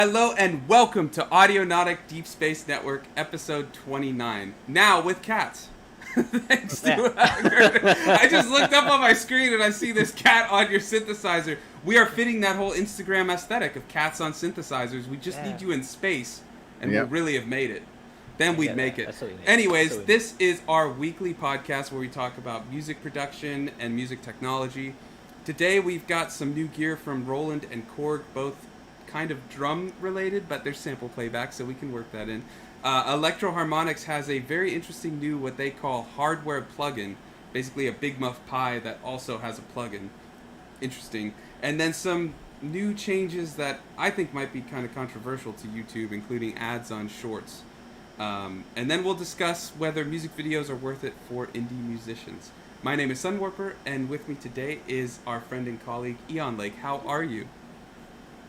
Hello and welcome to Audionautic Deep Space Network, episode 29. Now with cats. Thanks to I just looked up on my screen and I see this cat on your synthesizer. We are fitting that whole Instagram aesthetic of cats on synthesizers. We just need you in space, and we'll really have made it. Then we'd make it. Anyways, this is our weekly podcast where we talk about music production and music technology. Today we've got some new gear from Roland and Korg, both kind of drum related, but there's sample playback, so we can work that in. Electro Harmonics has a very interesting new what they call hardware plugin, basically a Big Muff Pi that also has a plugin. Interesting. And then some new changes that I think might be kind of controversial to YouTube, including ads on shorts. And then we'll discuss whether music videos are worth it for indie musicians. My name is Sunwarper, and with me today is our friend and colleague Eon Lake. How are you?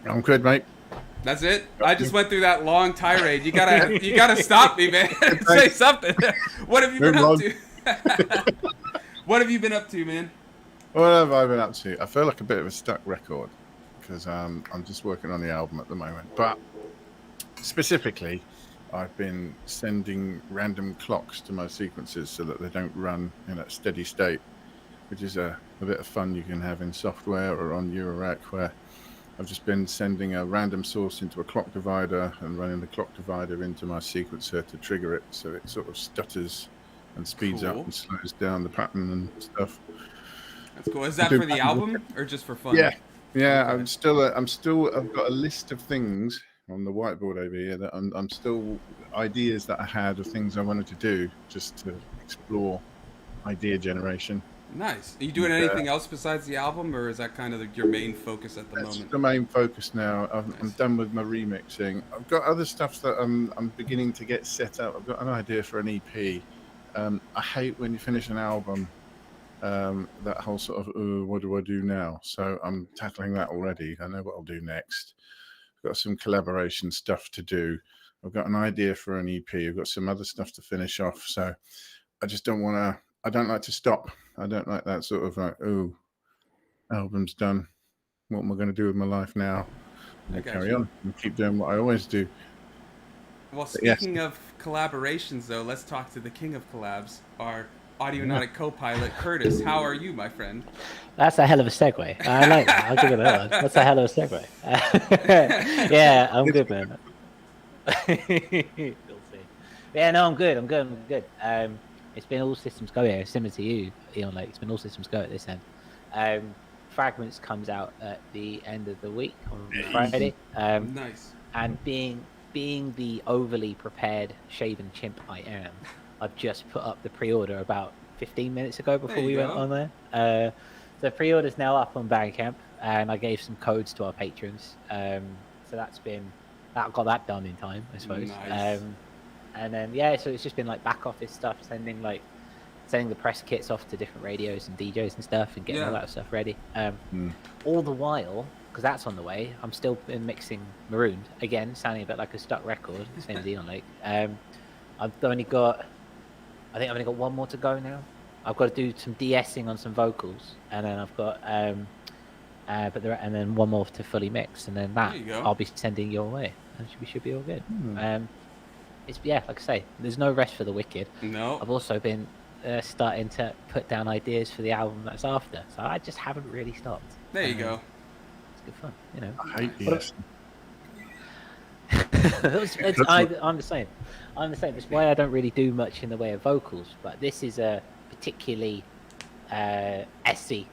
I'm good, mate. That's it? I just went through that long tirade. You gotta stop me, man. Say something. What have you been up to? What have you been up to, man? What have I been up to? I feel like a bit of a stuck record because I'm just working on the album at the moment. But specifically, I've been sending random clocks to my sequences so that they don't run in a steady state, which is a bit of fun you can have in software or on Eurorack, where I've just been sending a random source into a clock divider and running the clock divider into my sequencer to trigger it, so it sort of stutters and speeds up and slows down the pattern and stuff. That's cool. Is that for the album or just for fun? Yeah. Okay. I've got a list of things on the whiteboard over here that I'm still ideas that I had of things I wanted to do just to explore idea generation. Nice. Are you doing anything else besides the album, or is that kind of your main focus at the moment? That's the main focus now. I'm done with my remixing. I've got other stuff that I'm beginning to get set up. I've got an idea for an EP. I hate when you finish an album, that whole sort of, what do I do now? So I'm tackling that already. I know what I'll do next. I've got some collaboration stuff to do. I've got an idea for an EP. I've got some other stuff to finish off. So I just don't want to. I don't like to stop. I don't like that sort of like, oh, album's done. What am I going to do with my life now? And carry on and keep doing what I always do. Well, speaking of collaborations, though, let's talk to the king of collabs, our Audionautic co-pilot, Curtis. How are you, my friend? That's a hell of a segue. I like that. I'll give it that one. That's a hell of a segue. Yeah, I'm good, man. Yeah, no, I'm good. I'm good. It's been all systems go here, similar to you, Eon Lake. It's been all systems go at this end. Fragments comes out at the end of the week on Friday. Nice. And being the overly prepared shaven chimp I am, I've just put up the pre-order about 15 minutes ago before we went on there. The pre-order's now up on Bandcamp, and I gave some codes to our patrons. So that got that done in time, I suppose. Nice. And then so it's just been like back office stuff, sending the press kits off to different radios and DJs and stuff, and getting all that stuff ready. All the while, because that's on the way, I'm still been mixing Marooned again, sounding a bit like a stuck record, same as Eon Lake. I've only got one more to go now. I've got to do some de-essing on some vocals, and then I've got and then one more to fully mix, and then that I'll be sending your way, and we should be all good. It's like I say, there's no rest for the wicked. No. I've also been starting to put down ideas for the album that's after, so I just haven't really stopped. There you go. It's good fun, you know. I hate this. I'm the same. It's why I don't really do much in the way of vocals, but this is a particularly SC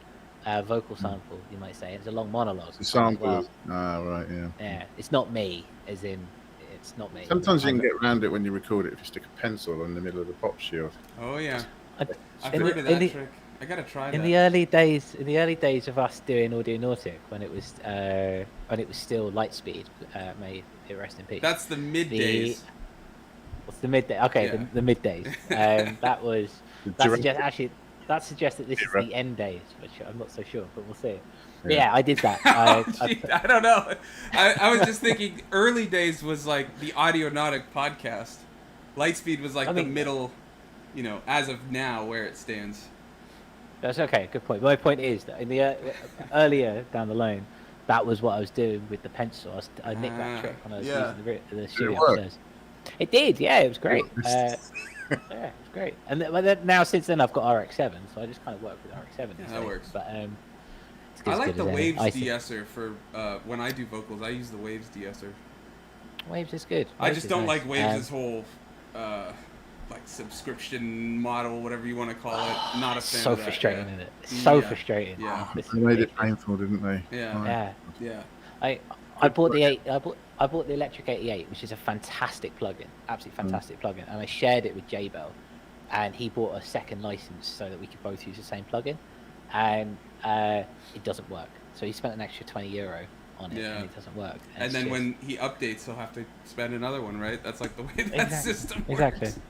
vocal sample, you might say. It's a long monologue. It's a sample. Right, yeah. Yeah, it's not me, as in. It's not me. Sometimes you can get around it when you record it if you stick a pencil in the middle of the pop shield. Oh yeah, I've heard of that trick. I gotta try that. In the early days of us doing Audionautic, when it was still Lightspeed, may it rest in peace. That's the mid days. What's the midday? Okay, the mid days. That suggests that this is the end days, which I'm not so sure, but we'll see. Yeah, I did that. I don't know. I was just thinking early days was like the Audionautic podcast. Lightspeed was like the middle, as of now where it stands. That's okay. Good point. My point is that in the earlier down the line, that was what I was doing with the pencil. I nicked that trick when I was using the studio upstairs. It did, yeah, it was great. Yeah, it was great. And then, now since then I've got RX7, so I just kind of work with RX7. Yeah, that works. But I like the Waves de-esser for when I do vocals. I use the Waves de-esser. Waves is good. I just don't like Waves' whole like subscription model, whatever you want to call it. Not a fan so of that. Frustrating, isn't it? It's so frustrating. Yeah. They made it painful, didn't they? Yeah. Yeah. I bought the Electric 88, which is a fantastic plugin, absolutely fantastic plugin, and I shared it with J-Bell, and he bought a second license so that we could both use the same plugin, and it doesn't work. So he spent an extra €20 on it, and it doesn't work. And then when he updates, he'll have to spend another one, right? That's like the way that system works. Exactly.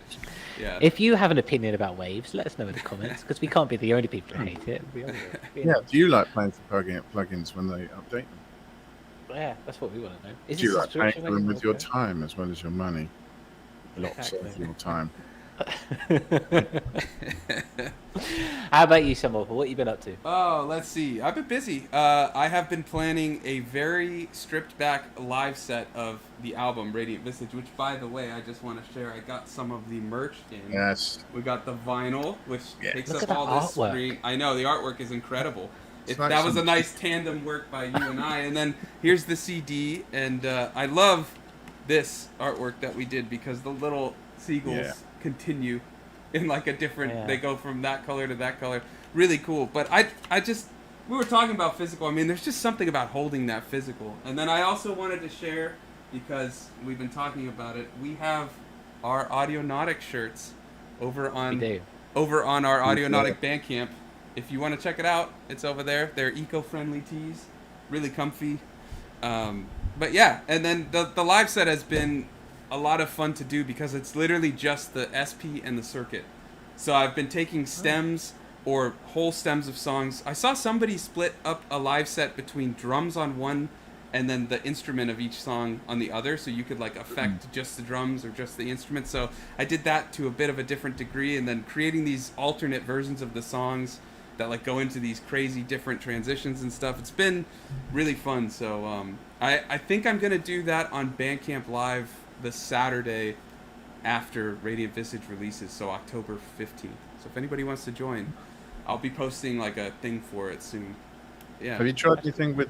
Yeah. If you have an opinion about Waves, let us know in the comments, because we can't be the only people who hate it. Yeah. Do you like playing for plugins when they update them? Yeah, that's what we want to know. Do you like paying for them with your time as well as your money? Lots of your time. How about you, Sunwarper? What have you been up to? Oh, let's see. I've been busy. I have been planning a very stripped back live set of the album Radiant Visage, which, by the way, I just want to share. I got some of the merch in. Yes. We got the vinyl, which takes Look up at all this artwork. screen. I know, the artwork is incredible. That was a nice tandem work by you and I. And then here's the CD, and I love this artwork that we did because the little seagulls continue in like a different. They go from that color to that color. Really cool. But we were talking about physical. I mean, there's just something about holding that physical. And then I also wanted to share, because we've been talking about it. We have our Audionautic shirts over on our Audionautic Bandcamp. If you want to check it out, it's over there. They're eco-friendly tees, really comfy. But yeah, and then the live set has been a lot of fun to do because it's literally just the SP and the circuit. So I've been taking stems or whole stems of songs. I saw somebody split up a live set between drums on one and then the instrument of each song on the other, so you could like affect just the drums or just the instrument. So I did that to a bit of a different degree, and then creating these alternate versions of the songs that like go into these crazy different transitions and stuff. It's been really fun. So I think I'm gonna do that on Bandcamp Live the Saturday after Radiant Visage releases, so October 15th. So if anybody wants to join, I'll be posting like a thing for it soon. Yeah. Have you tried anything with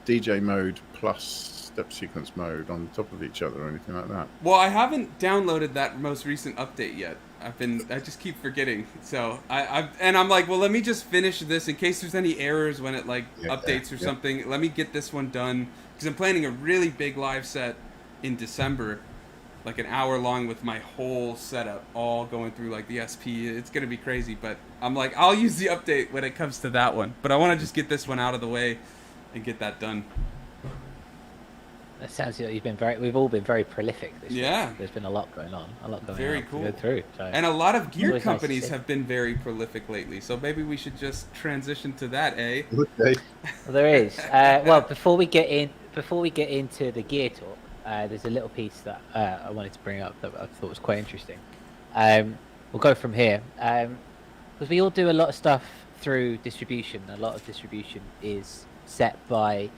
DJ mode plus step sequence mode on top of each other or anything like that? Well, I haven't downloaded that most recent update yet. I just keep forgetting. So I'm like, well, let me just finish this in case there's any errors when it like updates or something. Let me get this one done, because I'm planning a really big live set in December, like an hour long with my whole setup all going through like the SP. It's gonna be crazy, but I'm like, I'll use the update when it comes to that one. But I want to just get this one out of the way and get that done. It sounds like we've all been very prolific this year. Yeah. There's been a lot going on. Very cool. To go through. So and a lot of gear companies nice have been very prolific lately, so maybe we should just transition to that, eh? Okay. Well, there is. Well, before we get into the gear talk, there's a little piece that I wanted to bring up that I thought was quite interesting. We'll go from here, because we all do a lot of stuff through distribution. A lot of distribution is set by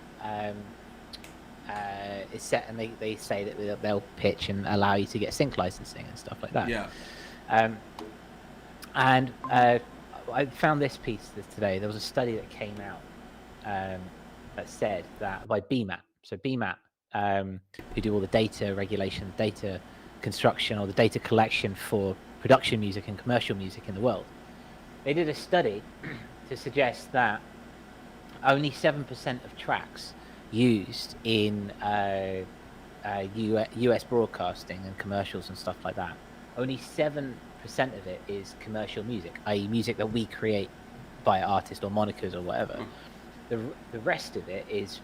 is set, and they say that they'll pitch and allow you to get sync licensing and stuff like that. Yeah. And I found this piece today. There was a study that came out that said that by BMAT, so BMAT, who do all the data regulation, data construction, or the data collection for production music and commercial music in the world, they did a study to suggest that only 7% of tracks used in US broadcasting and commercials and stuff like that, only 7% of it is commercial music, i.e. music that we create by artist or monikers or whatever. The rest of it is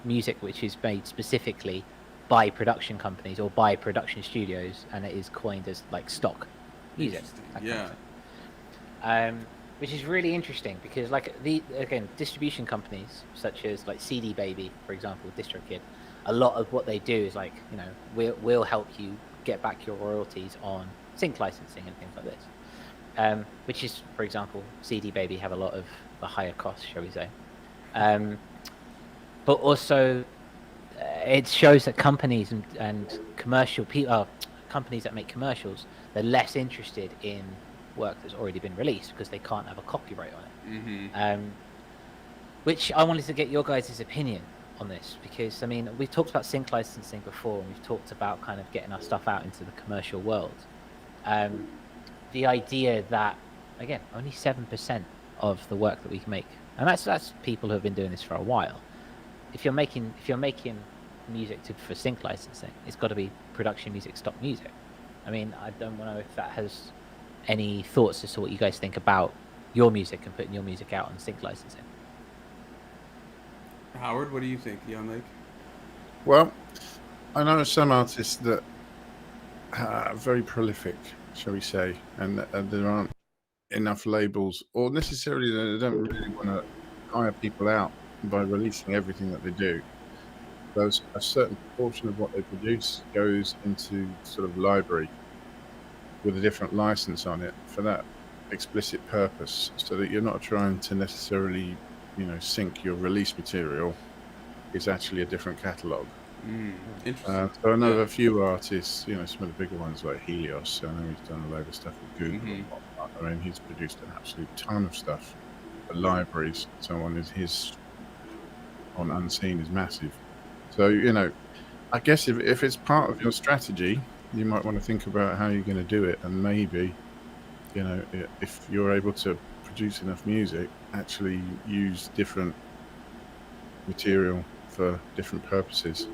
music which is made specifically by production companies or by production studios, and it is coined as like stock music. Yeah. Which is really interesting because, like, distribution companies such as like CD Baby, for example, DistroKid, a lot of what they do is like, you know, we'll help you get back your royalties on sync licensing and things like this. Which is, for example, CD Baby have a lot of the higher costs, shall we say. but also it shows that companies and commercial people, companies that make commercials, they're less interested in work that's already been released because they can't have a copyright on it. Which I wanted to get your guys' opinion on this, because I mean, we've talked about sync licensing before, and we've talked about kind of getting our stuff out into the commercial world. The idea that, again, only 7% of the work that we can make, and that's people who have been doing this for a while. If you're making music for sync licensing, it's got to be production music, stock music. I mean, I don't know if that has any thoughts as to what you guys think about your music and putting your music out on sync licensing. Howard, what do you think, Young Lake? Well, I know some artists that are very prolific, shall we say, and there aren't enough labels, or necessarily they don't really want to hire people out by releasing everything that they do. So a certain proportion of what they produce goes into sort of library with a different license on it for that explicit purpose, so that you're not trying to necessarily, sync your release material. It's actually a different catalog. Interesting. So I know of a few artists, some of the bigger ones like Helios. I know he's done a load of stuff with Google and whatnot. I mean, he's produced an absolute ton of stuff for libraries. So on his on Unseen is massive. So, I guess if it's part of your strategy, you might want to think about how you're going to do it, and maybe, if you're able to produce enough music, actually use different material for different purposes.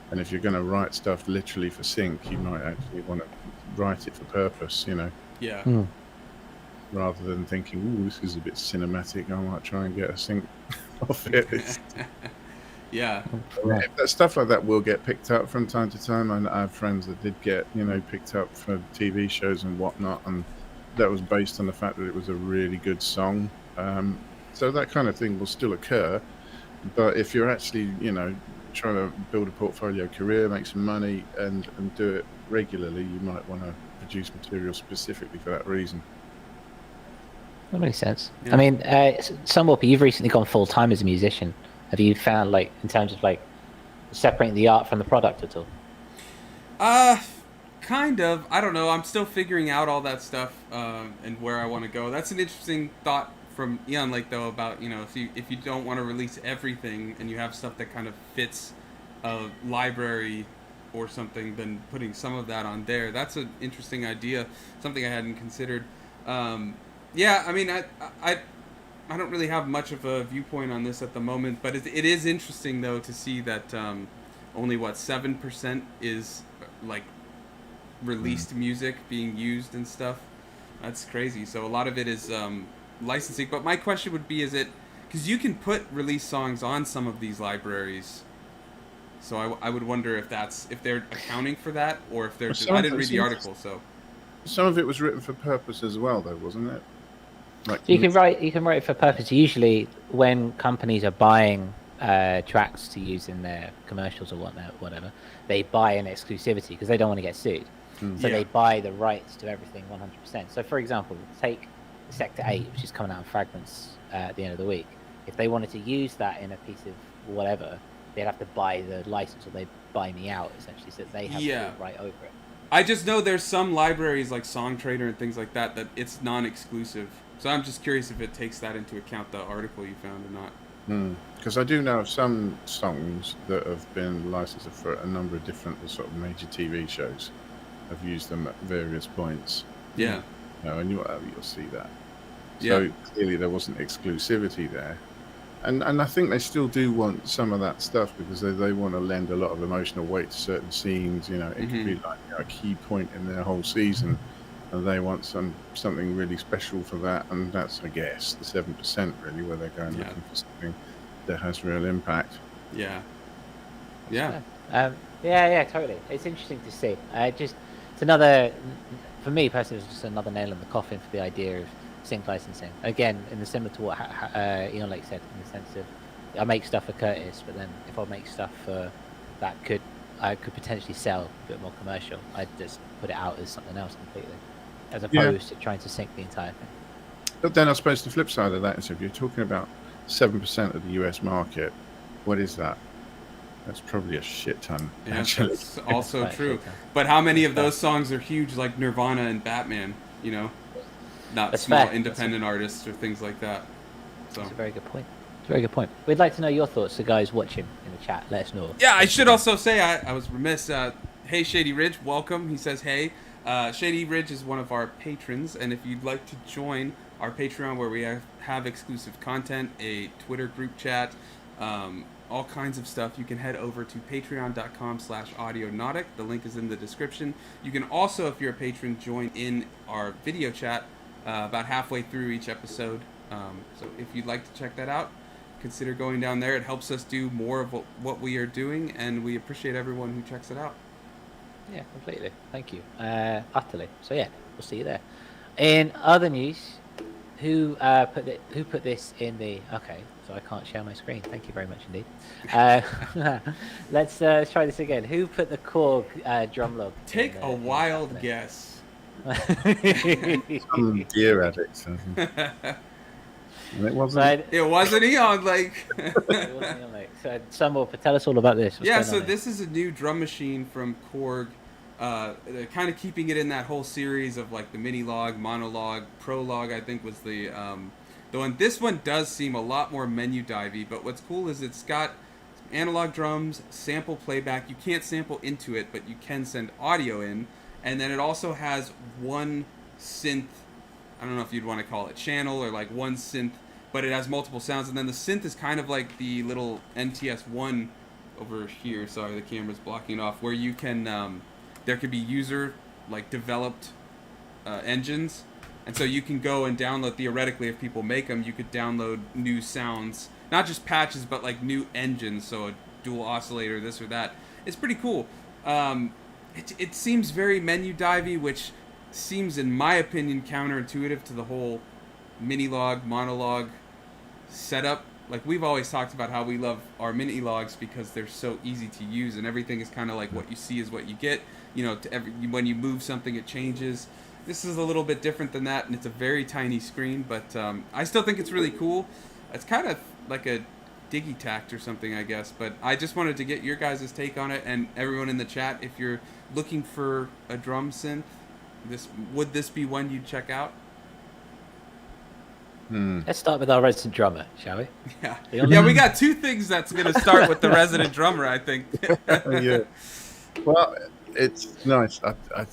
And if you're going to write stuff literally for sync, you might actually want to write it for purpose, Yeah. rather than thinking, "Ooh, this is a bit cinematic, I might try and get a sync off it." Yeah. That stuff like that will get picked up from time to time, and I have friends that did get picked up for TV shows and whatnot, and that was based on the fact that it was a really good song. So that kind of thing will still occur, but if you're actually trying to build a portfolio career, make some money, and do it regularly, you might want to produce material specifically for that reason. That makes sense. Yeah. I mean, Sunwarper, you've recently gone full time as a musician. Have you found, in terms of separating the art from the product at all? Kind of. I don't know. I'm still figuring out all that stuff and where I want to go. That's an interesting thought from Eon Lake, though, about if you don't want to release everything and you have stuff that kind of fits a library or something, then putting some of that on there. That's an interesting idea. Something I hadn't considered. Yeah. I mean, I don't really have much of a viewpoint on this at the moment, but it is interesting, though, to see that only 7% is released music being used and stuff. That's crazy. So a lot of it is licensing. But my question would be, is it because you can put release songs on some of these libraries? So I would wonder if they're accounting for that, or if they're. I didn't read the article, so. Some of it was written for purpose as well, though, wasn't it? So you can write it for purpose. Usually, when companies are buying tracks to use in their commercials or whatever, they buy an exclusivity because they don't want to get sued. So they buy the rights to everything 100%. So, for example, take Sector 8, which is coming out in fragments at the end of the week. If they wanted to use that in a piece of whatever, they'd have to buy the license, or they'd buy me out, essentially, so that they have the right over it. I just know there's some libraries like Songtrader and things like that it's non-exclusive. So I'm just curious if it takes that into account, the article you found, or not. Because I do know of some songs that have been licensed for a number of different sort of major TV shows. I've used them at various points. Yeah. And you'll see that. Yeah. So clearly there wasn't exclusivity there. And I think they still do want some of that stuff because they want to lend a lot of emotional weight to certain scenes. It could be like a key point in their whole season. And they want something really special for that, and that's, I guess, the 7% really, where they're going looking for something that has real impact. Yeah. Yeah, totally. It's interesting to see. It's another, for me personally, it's just another nail in the coffin for the idea of sync licensing. Again, similar to what Eon Lake said, in the sense of I make stuff for Curtis, but then if I make stuff for that I could potentially sell a bit more commercial, I'd just put it out as something else completely, as opposed to trying to sync the entire thing. But then I suppose the flip side of that is if you're talking about 7% of the US market, What is that? That's probably a shit ton. Yeah, Actually, that's also That's true. quite a shit ton. But how many of That's those songs are huge, like Nirvana and Batman? You know, not That's small fair. independent artists or things like that. So. That's a very good point. It's a very good point. We'd like to know your thoughts, so guys watching in the chat, let us know. Yeah, I should also say I was remiss. Hey, Shady Ridge, welcome. He says, hey. Shady Ridge is one of our patrons, and if you'd like to join our Patreon where we have exclusive content, a Twitter group chat, all kinds of stuff, you can head over to patreon.com/audionautic. The link is in the description. You can also, if you're a patron, join in our video chat about halfway through each episode. So if you'd like to check that out, consider going down there. It helps us do more of what we are doing, and we appreciate everyone who checks it out. Yeah, completely. Thank you. Utterly. So yeah, we'll see you there. In other news, who put this in the? Okay, so I can't share my screen. Thank you very much indeed. Let's try this again. Who put the Korg drum log? Take a wild guess. some gear addicts. And it wasn't. It wasn't Eon Lake. It wasn't Eon Lake. So Sunwarper, tell us all about this. What's going on there? This is a new drum machine from Korg. They're kind of keeping it in that whole series of like the mini log, monologue, prologue. I think was the one. This one does seem a lot more menu divey, but what's cool is it's got analog drums, sample playback. You can't sample into it, but you can send audio in, and then it also has one synth. I don't know if you'd want to call it channel or like one synth, but it has multiple sounds, and then the synth is kind of like the little NTS1 over here. Sorry, the camera's blocking off. Where you can there could be user like developed engines, and so you can go and download, theoretically, if people make them, you could download new sounds, not just patches, but like new engines, so a dual oscillator, this or that. It's pretty cool. It seems very menu divey, which seems, in my opinion, counterintuitive to the whole mini log, monologue setup. Like, we've always talked about how we love our mini logs because they're so easy to use, and everything is kind of like what you see is what you get. You know, when you move something, it changes. This is a little bit different than that, and it's a very tiny screen, but I still think it's really cool. It's kind of like a Digitact or something, I guess, but I just wanted to get your guys' take on it, and everyone in the chat, if you're looking for a drum synth, would this be one you'd check out? Let's start with our resident drummer, shall we? Yeah, we got two things that's going to start with the resident drummer, I think. Yeah. Well, it's nice.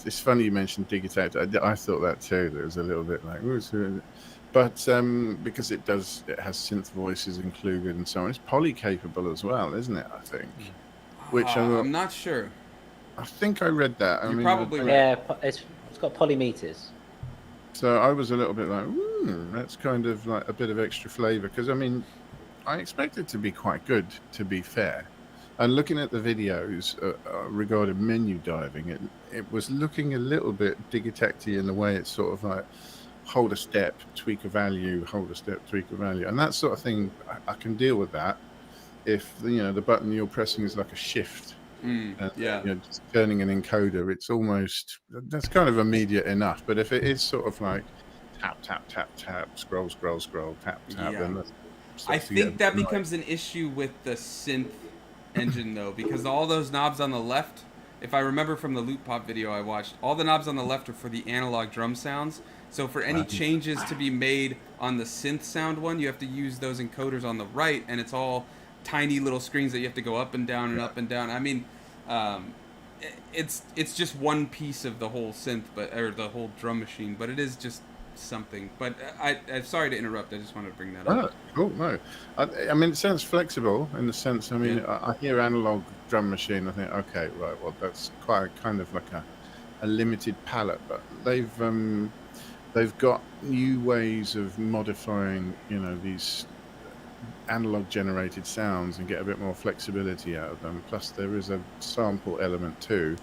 It's funny you mentioned Digitact. I thought that too. There was a little bit like, but because it has synth voices included and so on. It's poly capable as well, isn't it? I think. Which I'm not sure. I think I read that. You're probably right. Yeah, it's got polymeters. So I was a little bit like, that's kind of like a bit of extra flavor, because I mean, I expect it to be quite good, to be fair. And looking at the videos regarding menu diving, it was looking a little bit Digitacty in the way it's sort of like hold a step, tweak a value, hold a step, tweak a value, and that sort of thing. I can deal with that if the button you're pressing is like a shift. Just turning an encoder, it's almost, that's kind of immediate enough. But if it is sort of like tap tap tap tap, scroll scroll scroll, tap tap, then I think that becomes an issue with the synth engine though, because all those knobs on the left, if I remember from the Loop Pop video I watched, all the knobs on the left are for the analog drum sounds. So for any changes to be made on the synth sound one, you have to use those encoders on the right, and it's all tiny little screens that you have to go up and down and up and down. I mean, it's just one piece of the whole synth, or the whole drum machine, but it is just something. But I'm sorry to interrupt. I just wanted to bring that up. Cool. No, I mean, it sounds flexible in the sense. I mean, I hear analog drum machine. I think, okay, right. Well, that's quite kind of like a limited palette, but they've got new ways of modifying, these analog generated sounds and get a bit more flexibility out of them. Plus there is a sample element too,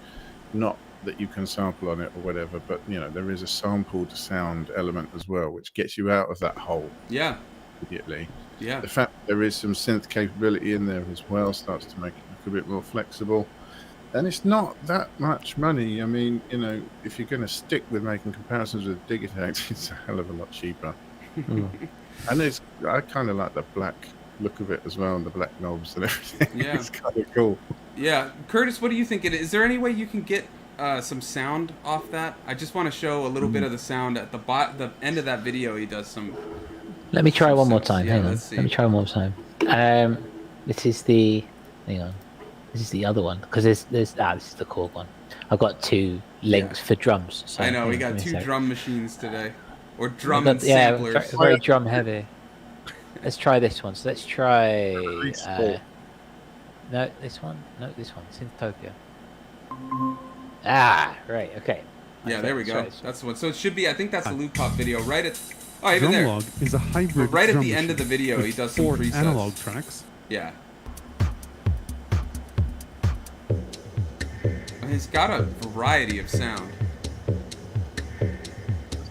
not that you can sample on it or whatever, but there is a sampled sound element as well, which gets you out of that hole immediately. The fact there is some synth capability in there as well starts to make it look a bit more flexible, and it's not that much money. I mean, if you're going to stick with making comparisons with Digitact, it's a hell of a lot cheaper. And I kind of like the black look of it as well, and the black knobs and everything. Yeah. It's kind of cool. Yeah, Curtis, what do you think it is? Is there any way you can get some sound off that? I just want to show a little bit of the sound at the end of that video. He does some. Let me try one more time. Yeah, Hang on. let's see. Let me try one more time. This is the. Hang on. This is the other one because this is the Korg one. I've got 2 links for drums. So I know we got 2 drum machines today, or drum and samplers. Very drum heavy. Let's try this one. So let's try. No, this one. No, this one. Synthopia. Right. Okay. Yeah, there we go. That's the one. So it should be. I think that's the loop pop video right at. Oh, even there. Drumlog is a hybrid. Right at the end of the video, he does some 4 presets. analog tracks. Yeah. And he's got a variety of sound.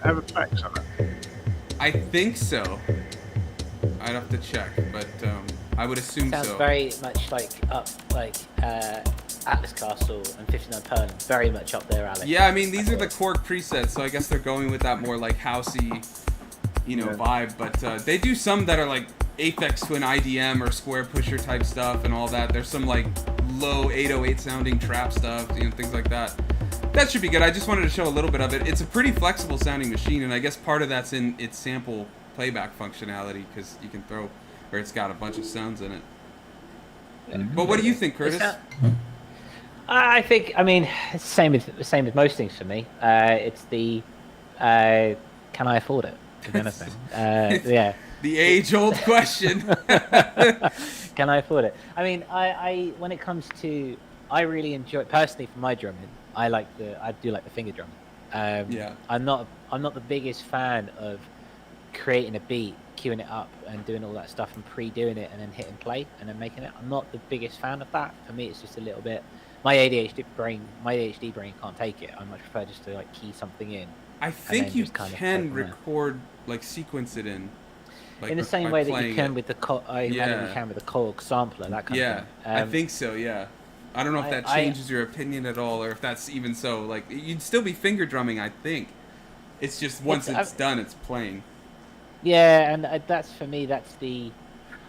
Have effects on it. I think so. I'd have to check, but I would assume Sounds so. very much like Atlas Castle and 59 Perlin. Very much up there, Alex. Yeah, I mean these are the Korg presets, so I guess they're going with that more like housey, vibe. But they do some that are like Aphex Twin IDM or Square Pusher type stuff and all that. There's some like low 808 sounding trap stuff, things like that. That should be good. I just wanted to show a little bit of it. It's a pretty flexible sounding machine, and I guess part of that's in its sample playback functionality because you can throw, or it's got a bunch of sounds in it. But what do you think, Curtis? I think, I mean, it's the same with most things for me. It's the can I afford it? If anything, yeah. The age-old question. Can I afford it? I mean, I when it comes to, I really enjoy personally for my drumming. I do like the finger drumming. Yeah. I'm not the biggest fan of creating a beat, queuing it up, and doing all that stuff and pre-doing it and then hitting play and then making it. I'm not the biggest fan of that. For me, it's just a little bit. My ADHD brain can't take it. I much prefer just to like key something in. I think you can record, like sequence it in. Like in the same way that you can it. with the you can with the Korg sampler, that kind of thing. I think so. Yeah. I don't know if that changes your opinion at all, or if that's even so. Like you'd still be finger drumming. I think. It's just once it's done, it's playing. Yeah, and that's for me. That's the.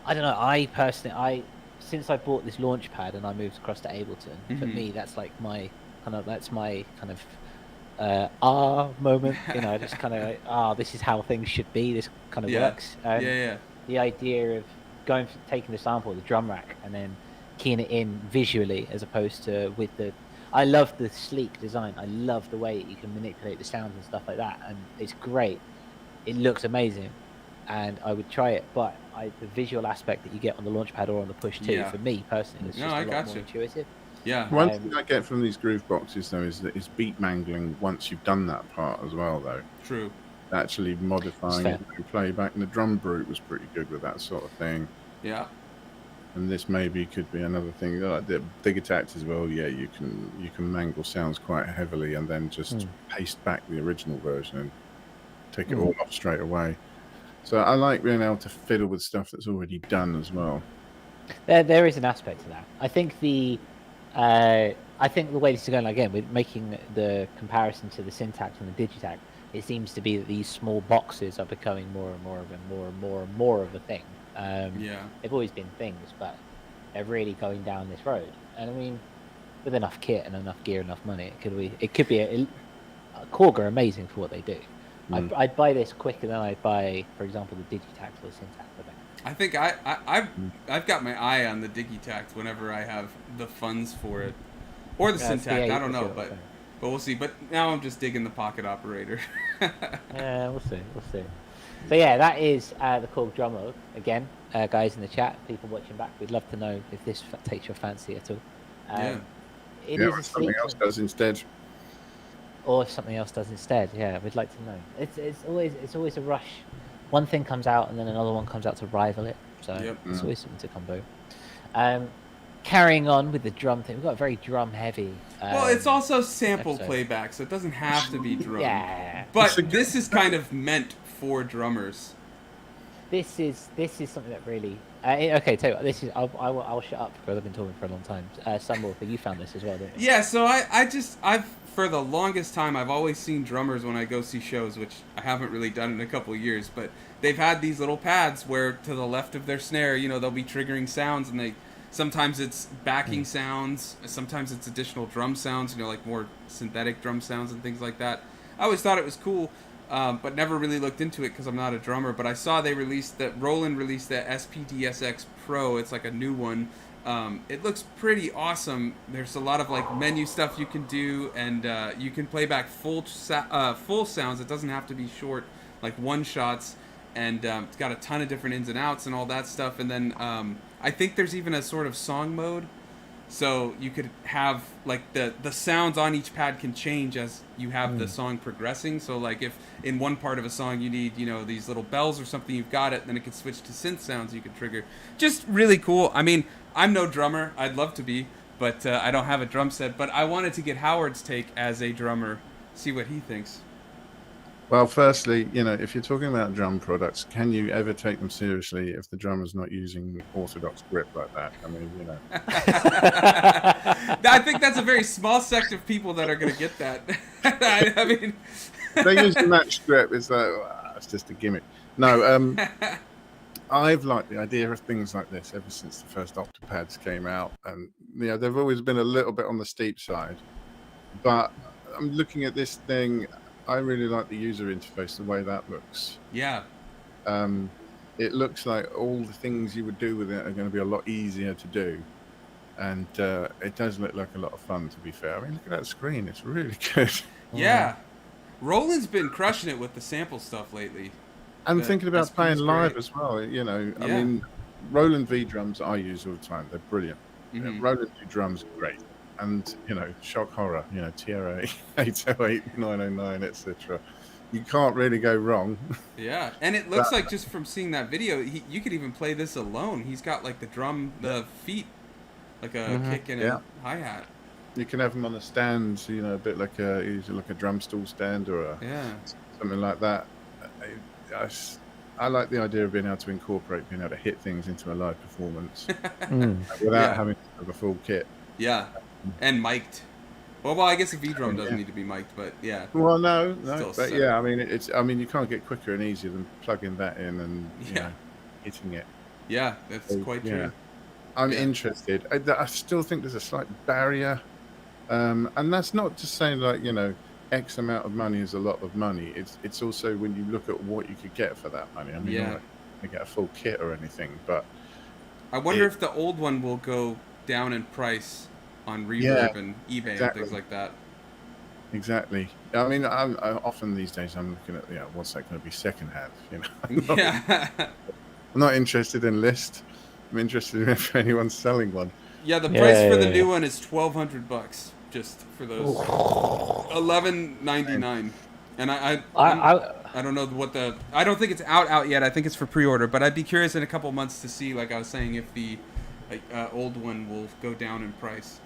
I don't know. I personally, since I bought this launch pad and I moved across to Ableton, for me that's like my kind of moment. Just kind of like, this is how things should be. This kind of works. The idea of taking the sample, the drum rack, and then keying it in visually as opposed to with the. I love the sleek design. I love the way you can manipulate the sounds and stuff like that, and it's great. It looks amazing, and I would try it. But the visual aspect that you get on the Launchpad or on the Push 2, for me personally, is just a lot more intuitive. Yeah. One thing I get from these groove boxes though is that it's beat mangling once you've done that part as well though. True. Actually modifying it and playback, and the Drum Brute was pretty good with that sort of thing. Yeah. And this maybe could be another thing. Like the Dig Attack as well. Yeah, you can mangle sounds quite heavily and then just paste back the original version and take it all off straight away. So I like being able to fiddle with stuff that's already done as well. There is an aspect to that. I think the way this is going, again, with making the comparison to the Syntax and the Digitac, it seems to be that these small boxes are becoming more and more of a thing. They've always been things, but they're really going down this road. And I mean, with enough kit and enough gear, enough money, it could be Korg are amazing for what they do. I'd buy this quicker than I'd buy, for example, the Digitac or the Syntax. I think I've got my eye on the Digitac whenever I have the funds for it, or the Syntax. I don't know, but we'll see. But now I'm just digging the Pocket Operator. We'll see. So yeah, that is the Korg drum mode. Again, guys in the chat, people watching back, we'd love to know if this takes your fancy at all. Or something else does instead. Or if something else does instead, yeah, we'd like to know. It's always a rush. One thing comes out and then another one comes out to rival it. So it's always something to combo. Carrying on with the drum thing, we've got a very drum heavy. Well, it's also sample playback, so it doesn't have to be drum. Yeah. But this is kind of meant for drummers. this is something that really. Okay, tell you what, this is. I'll shut up because I've been talking for a long time. Sunwarper, you found this as well, didn't you? Yeah, so I've for the longest time I've always seen drummers when I go see shows, which I haven't really done in a couple of years, but they've had these little pads where to the left of their snare, you know, they'll be triggering sounds, and sometimes it's backing sounds, sometimes it's additional drum sounds, you know, like more synthetic drum sounds and things like that. I always thought it was cool, but never really looked into it because I'm not a drummer. But I saw Roland released the SPDSX Pro. It's like a new one. It looks pretty awesome. There's a lot of like menu stuff you can do, and you can play back full sounds. It doesn't have to be short, like one shots, and it's got a ton of different ins and outs and all that stuff. And then I think there's even a sort of song mode, so you could have like the sounds on each pad can change as you have the song progressing. So like if in one part of a song you need, you know, these little bells or something, you've got it, then it can switch to synth sounds you can trigger. Just really cool. I mean, I'm no drummer. I'd love to be, but I don't have a drum set. But I wanted to get Howard's take as a drummer, see what he thinks. Well, firstly, you know, if you're talking about drum products, can you ever take them seriously if the drummer's not using orthodox grip like that? I mean, you know. I think that's a very small sect of people that are going to get that. I mean, they use the match grip. It's like, it's just a gimmick. No, I've liked the idea of things like this ever since the first Octopads came out, and you know, they've always been a little bit on the steep side. But I'm looking at this thing. I really like the user interface, the way that looks. Yeah. It looks like all the things you would do with it are going to be a lot easier to do. And it does look like a lot of fun, to be fair. I mean, look at that screen. It's really good. Yeah. Roland's been crushing it with the sample stuff lately. I'm thinking about playing live great as well. You know, Yeah. I mean, Roland V drums I use all the time. They're brilliant. Mhm. Roland V drums are great. And, you know, shock horror, you know, TRA 808, 909, etc. You can't really go wrong. Yeah, and it looks like just from seeing that video, you could even play this alone. He's got like the feet, like a kick and a hi-hat. You can have them on a stand, you know, a bit like a drum stool stand or something like that. I like the idea of being able to incorporate being able to hit things into a live performance without having to have a full kit. Yeah, and mic'd. Well, I guess a V-drum doesn't need to be mic'd, but yeah. Well, no, but yeah, I mean, you can't get quicker and easier than plugging that in and you know, hitting it. Yeah, that's quite true. I'm interested. I still think there's a slight barrier, and that's not just saying like, you know, X amount of money is a lot of money. It's also when you look at what you could get for that money. I mean, not like you get a full kit or anything, but I wonder if the old one will go down in price on Reverb and eBay and things like that. Exactly. I mean, I often these days I'm looking at, you know, what's that going to be secondhand? You know, I'm not interested in list. I'm interested in if anyone's selling one. Yeah, the price for the new one is $1,200 just for those. $11.99, and I don't know what I don't think it's out yet. I think it's for pre-order, but I'd be curious in a couple months to see, like I was saying, if the old one will go down in price.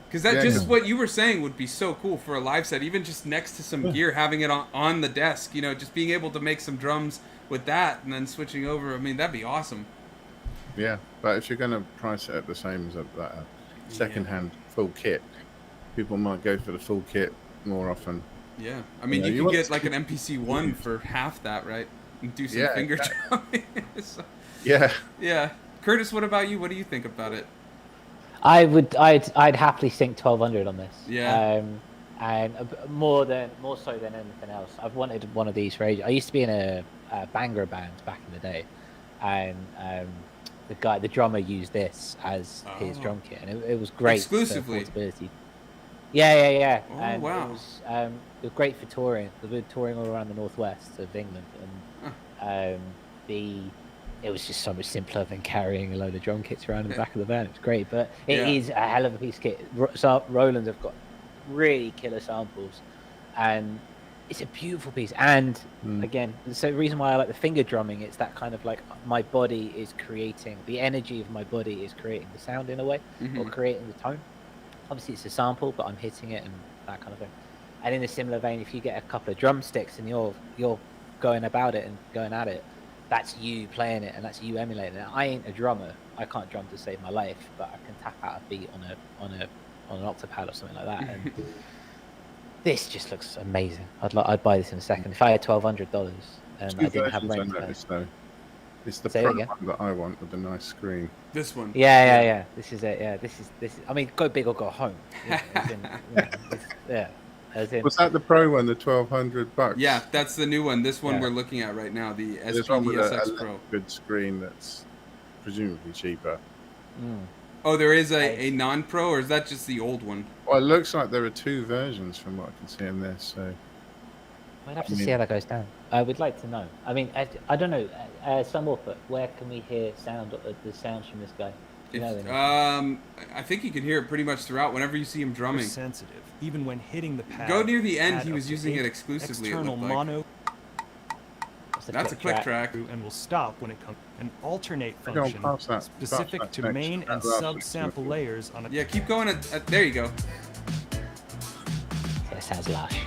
Because that just what you were saying would be so cool for a live set, even just next to some gear, having it on the desk, you know, just being able to make some drums with that and then switching over. I mean, that'd be awesome. Yeah, but if you're going to price it at the same as a second-hand full kit, people might go for the full kit more often. Yeah, I mean, you can get like an MPC-1 for half that, right? And do some finger drumming. Yeah. Curtis, what about you? What do you think about it? I'd happily sink 1,200 on this. Yeah. And more so than anything else. I've wanted one of these for ages. I used to be in a banger band back in the day, and the drummer used this as his drum kit, and it was great. Exclusively. For portability. Yeah. Oh, and wow. It was great for touring. We were touring all around the northwest of England, and it was just so much simpler than carrying a load of drum kits around in the back of the van. It's great, but it is a hell of a piece of kit. Roland have got really killer samples, and it's a beautiful piece. And again, so the reason why I like the finger drumming, it's that kind of like my body is creating, the energy of my body is creating the sound in a way, or creating the tone. Obviously it's a sample, but I'm hitting it and that kind of thing. And in a similar vein, if you get a couple of drumsticks and you're going about it and going at it, that's you playing it and that's you emulating it. I ain't a drummer. I can't drum to save my life, but I can tap out a beat on an octopad or something like that. And this just looks amazing. I'd buy this in a second if I had $1,200 and I didn't have rent. It's the Pro one that I want with the nice screen. This one. Yeah. This is it. Yeah, this is. I mean, go big or go home. Was that the Pro one, the $1,200? Yeah, that's the new one. This one we're looking at right now, the SPDSX Pro. Good screen that's presumably cheaper. Oh, there is a non-Pro, or is that just the old one? Well, it looks like there are 2 versions from what I can see in this. So I'd have to see how that goes down. I would like to know. I mean, I don't know. Sunwarper, where can we hear the sounds from this guy? I think you can hear it pretty much throughout. Whenever you see him drumming, sensitive, even when hitting the pad. Go near the end. He was using it exclusively. External mono. That's a click track, and will stop when it comes. An alternate function specific to main and sub sample layers on a. Yeah, keep going. There you go. That sounds lush.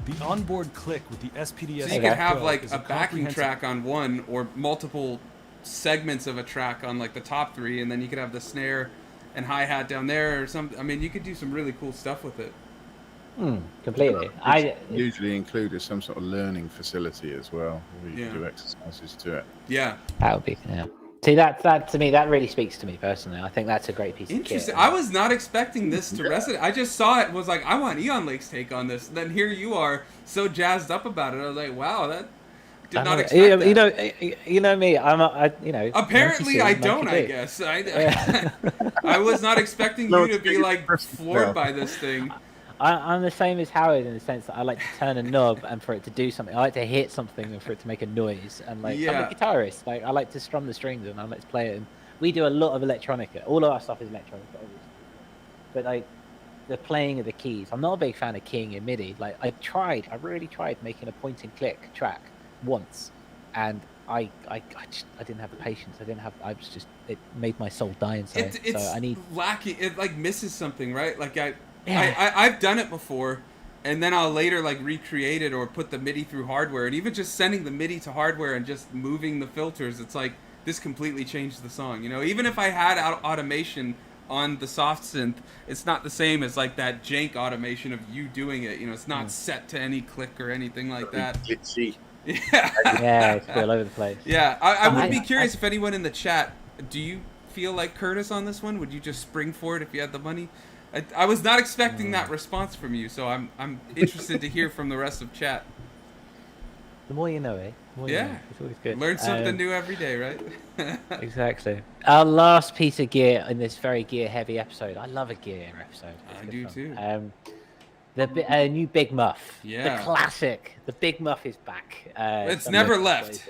The onboard click with the SPDSX. So you could have like a backing track on one, or multiple segments of a track on like the top 3, and then you could have the snare and hi-hat down there or something. I mean, you could do some really cool stuff with it. Completely. Usually included some sort of learning facility as well, where you can do exercises to it. Yeah. That would be, See, that to me, that really speaks to me personally. I think that's a great piece of kit. Interesting. I was not expecting this to resonate. I just saw it and was like, I want Eon Lake's take on this. And then here you are, so jazzed up about it. I was like, wow, that did not expect that. You know me. Apparently, I don't. I guess I was not expecting you to be like floored by this thing. I'm the same as Howard in the sense that I like to turn a knob and for it to do something. I like to hit something and for it to make a noise. And I'm a guitarist. Like I like to strum the strings and I like to play it. And we do a lot of electronica. All of our stuff is electronica, obviously. But like the playing of the keys, I'm not a big fan of keying in MIDI. Like I really tried making a point and click track once, and I didn't have the patience. It made my soul die inside. It's lacking. It like misses something, right? Like I've done it before, and then I'll later like recreate it or put the MIDI through hardware, and even just sending the MIDI to hardware and just moving the filters, it's like this completely changed the song. Even if I had automation on the soft synth, it's not the same as like that jank automation of you doing it. It's not set to any click or anything like that. Glitchy. Yeah, it's all over the place. Yeah, I would be curious if anyone in the chat, do you feel like Curtis on this one? Would you just spring for it if you had the money? I was not expecting that response from you, so I'm interested to hear from the rest of chat. The more you know, eh? It's always good. Learn something new every day, right? Exactly. Our last piece of gear in this very gear-heavy episode. I love a gear episode. I do too. The new Big Muff. Yeah. The classic. The Big Muff is back. It's never left.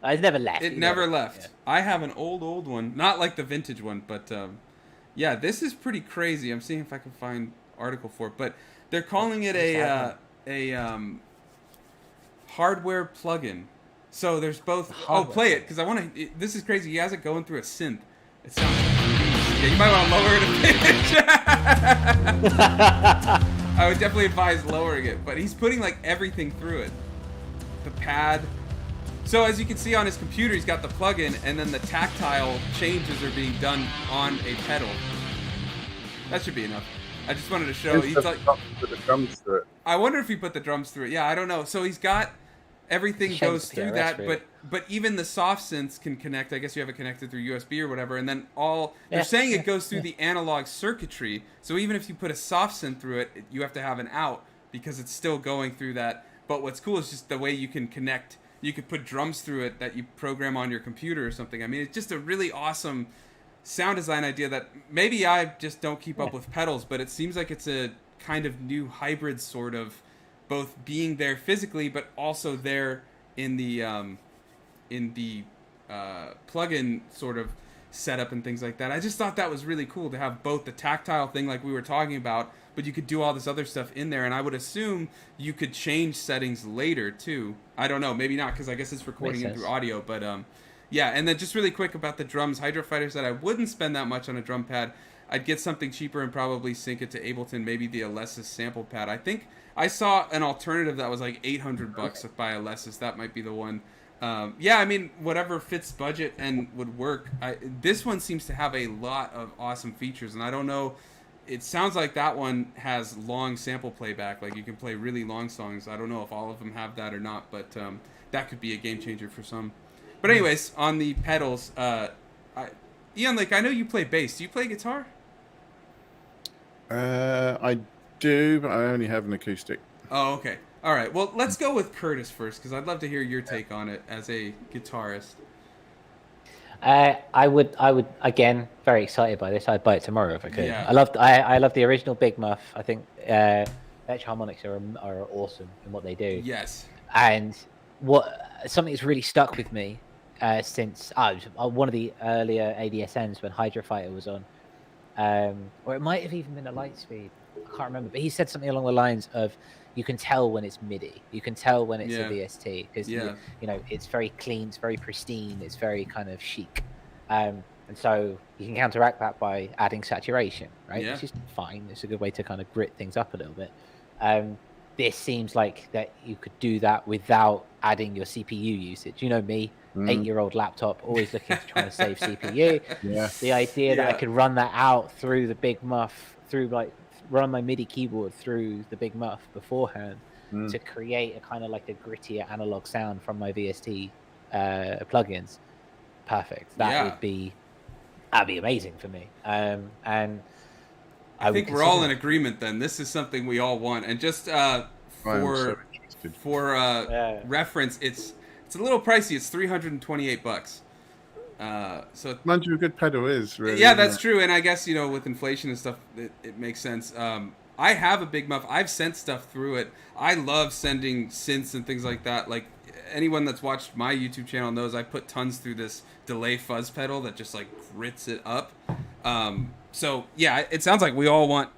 It's never left. It never left. Yeah. I have an old one, not like the vintage one, but yeah, this is pretty crazy. I'm seeing if I can find article for it, but they're calling it a hardware plugin. So there's both. Play it because I want to. This is crazy. He has it going through a synth. It sounds. Yeah, you might want to lower it a bit. I would definitely advise lowering it, but he's putting like everything through it. The pad. So as you can see on his computer, he's got the plugin, and then the tactile changes are being done on a pedal. That should be enough. I just wanted to show. He's like, put the drums through it. I wonder if he put the drums through it. Yeah, I don't know. So he's got everything goes through that, but even the soft synths can connect. I guess you have it connected through USB or whatever, and then they're saying it goes through the analog circuitry. So even if you put a soft synth through it, you have to have an out because it's still going through that. But what's cool is just the way you can connect. You could put drums through it that you program on your computer or something. I mean, it's just a really awesome sound design idea that maybe I just don't keep up with pedals, but it seems like it's a kind of new hybrid sort of both being there physically, but also there in the plugin sort of setup and things like that. I just thought that was really cool to have both the tactile thing like we were talking about, but you could do all this other stuff in there, and I would assume you could change settings later too. I don't know, maybe not, because I guess it's recording it through audio, but yeah. And then just really quick about the drums, Hydro Fighter said I wouldn't spend that much on a drum pad. I'd get something cheaper and probably sync it to Ableton, maybe the Alesis sample pad. I think I saw an alternative that was like $800 by Alesis. That might be the one. Yeah, I mean, whatever fits budget and would work. This one seems to have a lot of awesome features, and I don't know. It sounds like that one has long sample playback. Like, you can play really long songs. I don't know if all of them have that or not, but that could be a game changer for some. But anyways, on the pedals, Ian, like, I know you play bass. Do you play guitar? I do, but I only have an acoustic. Oh, okay. All right. Well, let's go with Curtis first, because I'd love to hear your take on it as a guitarist. I would again, very excited by this. I'd buy it tomorrow if I could. Yeah. I love the original Big Muff. I think Electro-Harmonics are awesome in what they do. Yes. And something that's really stuck with me since one of the earlier ADSNs when Hydra Fighter was on, or it might have even been a Lightspeed. I can't remember, but he said something along the lines of, you can tell when it's MIDI. You can tell when it's a VST because you know, it's very clean, it's very pristine, it's very kind of chic, and so you can counteract that by adding saturation, right? Yeah. Which is fine. It's a good way to kind of grit things up a little bit. This seems like that you could do that without adding your CPU usage. You know me, 8-year-old laptop, always looking to try and save CPU. Yeah. The idea that I could run that out through the Big Muff, through like run my MIDI keyboard through the Big Muff beforehand to create a kind of like a grittier analog sound from my VST plugins. Perfect. That'd be amazing for me. And I think we're all in agreement then. This is something we all want. And just for reference, it's a little pricey. It's $328. So mind you, a good pedal is really. Yeah, that's true. And I guess, you know, with inflation and stuff, it makes sense. I have a Big Muff. I've sent stuff through it. I love sending synths and things like that. Like, anyone that's watched my YouTube channel knows I put tons through this delay fuzz pedal that just like grits it up. So yeah, it sounds like we all want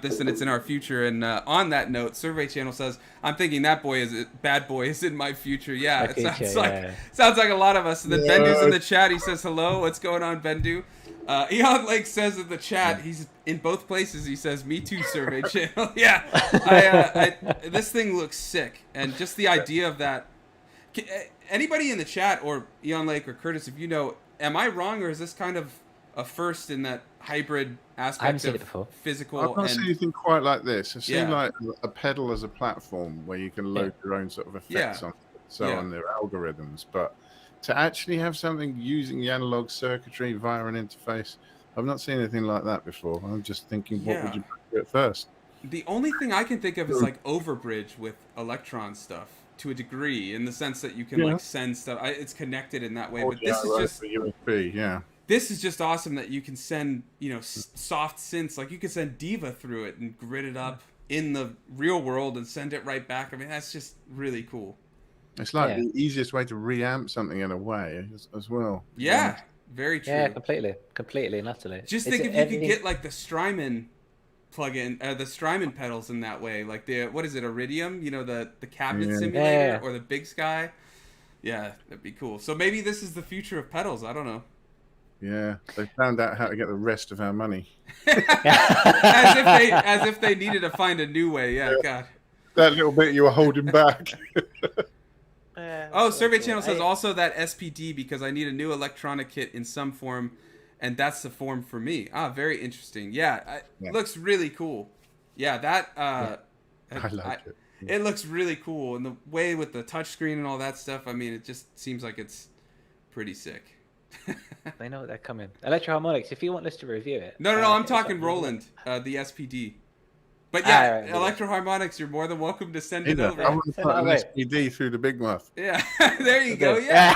this, and it's in our future. And on that note, Survey Channel says, "I'm thinking bad boy is in my future." Yeah, it sounds like a lot of us. And then Bendu's in the chat. He says hello. What's going on, Bendu? Eon Lake says in the chat, he's in both places. He says, "Me too, Survey Channel." Yeah, this thing looks sick, and just the idea of that. Anybody in the chat, or Eon Lake or Curtis, if you know, am I wrong, or is this kind of a first in that hybrid aspect of physical? I've not seen anything quite like this. I've seen like a pedal as a platform where you can load your own sort of effects on it, on their algorithms. But to actually have something using the analog circuitry via an interface, I've not seen anything like that before. I'm just thinking, what would you do at first? The only thing I can think of is like Overbridge with Electron stuff to a degree, in the sense that you can like send stuff. It's connected in that way. But this is just USB. This is just awesome that you can send, you know, soft synths. Like, you can send Diva through it and grit it up in the real world and send it right back. I mean, that's just really cool. It's like the easiest way to reamp something in a way as well. Yeah, very true. Yeah, completely and utterly. Just think if you could get like the Strymon plugin, the Strymon pedals in that way, like the, what is it, Iridium? You know, the cabinet simulator or the Big Sky. Yeah, that'd be cool. So maybe this is the future of pedals. I don't know. Yeah, they found out how to get the rest of our money. as if they needed to find a new way. Yeah, God. That little bit you were holding back. Survey Channel says also that SPD because I need a new electronic kit in some form, and that's the form for me. Very interesting. Yeah, it looks really cool. Yeah, that I like it. It looks really cool, and the way with the touchscreen and all that stuff. I mean, it just seems like it's pretty sick. They know they're coming. Electro-Harmonics, if you want us to review it. No, I'm talking Roland, the SPD. But yeah, Electro-Harmonics, you're more than welcome to send it over. I want to put an SPD through the Big Muff. Yeah, there you go. Yeah.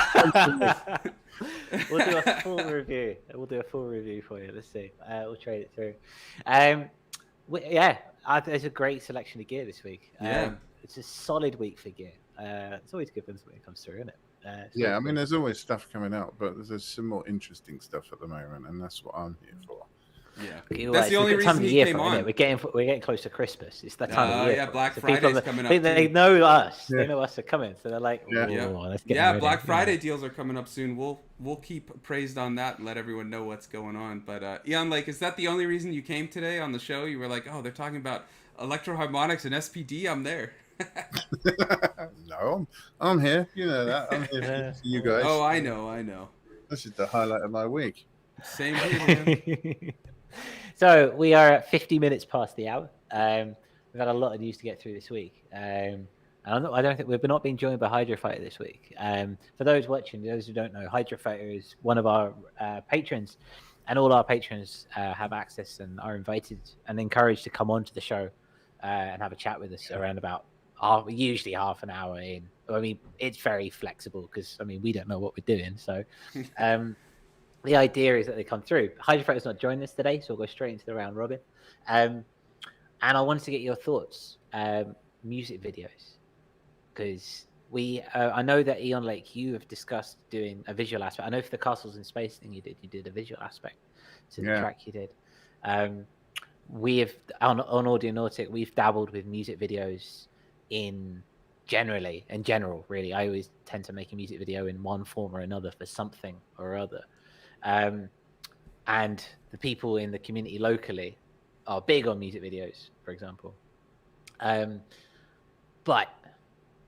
We'll do a full review. We'll do a full review for you. Let's see. We'll trade it through. There's a great selection of gear this week. It's a solid week for gear. It's always good when something comes through, isn't it? I mean, there's always stuff coming out, but there's some more interesting stuff at the moment, and that's what I'm here for. Yeah, that's the only reason he came on. We're getting close to Christmas. It's that time of year. Yeah, Black Friday's coming up. They know us. Yeah. They know us are coming, so they're like, let's get ready. Black Friday deals are coming up soon. We'll keep praised on that and let everyone know what's going on. But Eon, like, is that the only reason you came today on the show? You were like, oh, they're talking about electroharmonics and SPD. I'm there. No, I'm here. You know that. I'm here for you guys. Oh, I know. This is the highlight of my week. Same here, man. So we are at 50 minutes past the hour. We've had a lot of news to get through this week. And I don't think we've not been joined by Hydrofighter this week. For those watching, those who don't know, Hydrofighter is one of our patrons, and all our patrons have access and are invited and encouraged to come onto the show and have a chat with us around about usually half an hour in. I mean, it's very flexible because we don't know what we're doing. So the idea is that they come through. Hydrofighter's not joined us today, so we'll go straight into the round robin. And I wanted to get your thoughts, music videos, because I know that Eon Lake, you have discussed doing a visual aspect. I know for the Castles in Space thing you did a visual aspect to the track you did. We have on Audionautic, we've dabbled with music videos in general, really. I always tend to make a music video in one form or another for something or other. And the people in the community locally are big on music videos, for example. But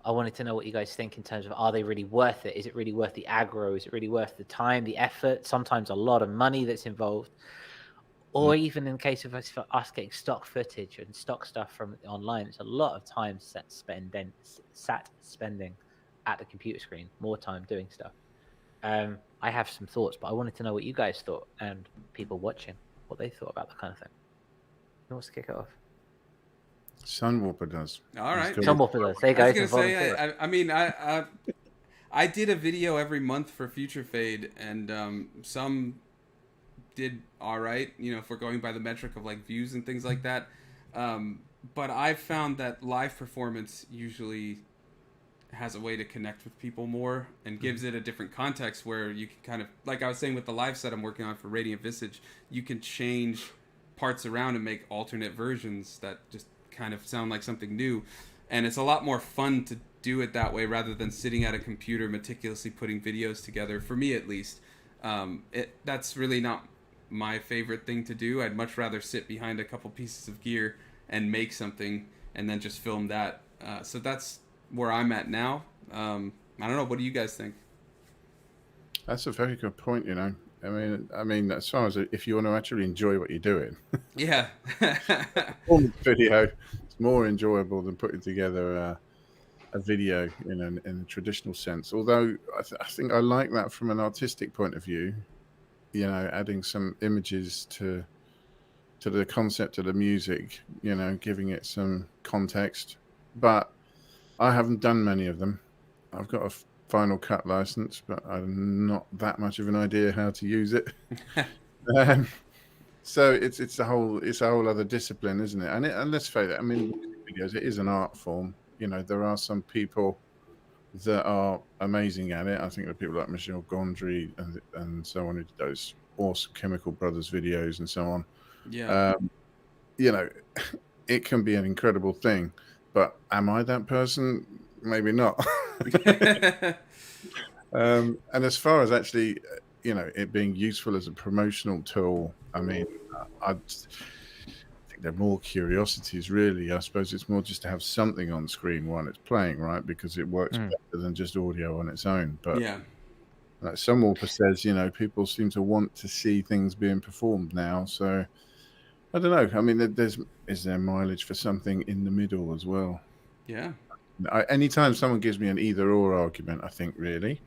I wanted to know what you guys think in terms of, are they really worth it? Is it really worth the aggro? Is it really worth the time, the effort, sometimes a lot of money that's involved? Or even in case of us getting stock footage and stock stuff from online, it's a lot of time spending at the computer screen, more time doing stuff. I have some thoughts, but I wanted to know what you guys thought and people watching, what they thought about that kind of thing. Who wants to kick it off? Sunwarper does. All right. Sunwarper does. There you go. I was going to say, I did a video every month for Future Fade, and some did all right, if we're going by the metric of like views and things like that. But I've found that live performance usually has a way to connect with people more and gives it a different context where you can kind of, like I was saying with the live set I'm working on for Radiant Visage, you can change parts around and make alternate versions that just kind of sound like something new. And it's a lot more fun to do it that way rather than sitting at a computer meticulously putting videos together, for me at least. That's really not my favorite thing to do. I'd much rather sit behind a couple pieces of gear and make something and then just film that. So that's where I'm at now. I don't know. What do you guys think? That's a very good point, I mean, as far as if you want to actually enjoy what you're doing. Yeah. Video is more enjoyable than putting together a video in a traditional sense. Although I think I like that from an artistic point of view, adding some images to the concept of the music, giving it some context. But I haven't done many of them. I've got a Final Cut license, but I'm not that much of an idea how to use it. So it's a whole other discipline, isn't it? And let's face it. I mean, videos, it is an art form. There are some people that are amazing at it. I think there are people like Michel Gondry and so on who did those awesome Chemical Brothers videos and so on. Yeah. It can be an incredible thing, but am I that person? Maybe not. And as far as actually, it being useful as a promotional tool, I mean, I think there are more curiosities, really. I suppose it's more just to have something on screen while it's playing, right? Because it works better than just audio on its own. But yeah, like Sunwarper says, people seem to want to see things being performed now. So I don't know. I mean, is there mileage for something in the middle as well? Yeah. Anytime someone gives me an either-or argument, I think really.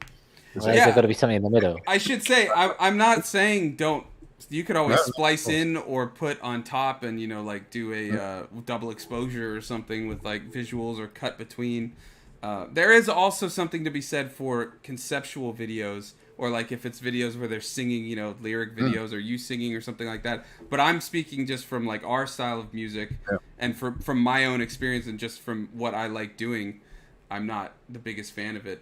There's got to be something in the middle. I should say, I'm not saying don't. You could always splice in or put on top and, like do a double exposure or something with like visuals or cut between. There is also something to be said for conceptual videos, or like if it's videos where they're singing, lyric videos or you singing or something like that. But I'm speaking just from like our style of music and from my own experience and just from what I like doing. I'm not the biggest fan of it.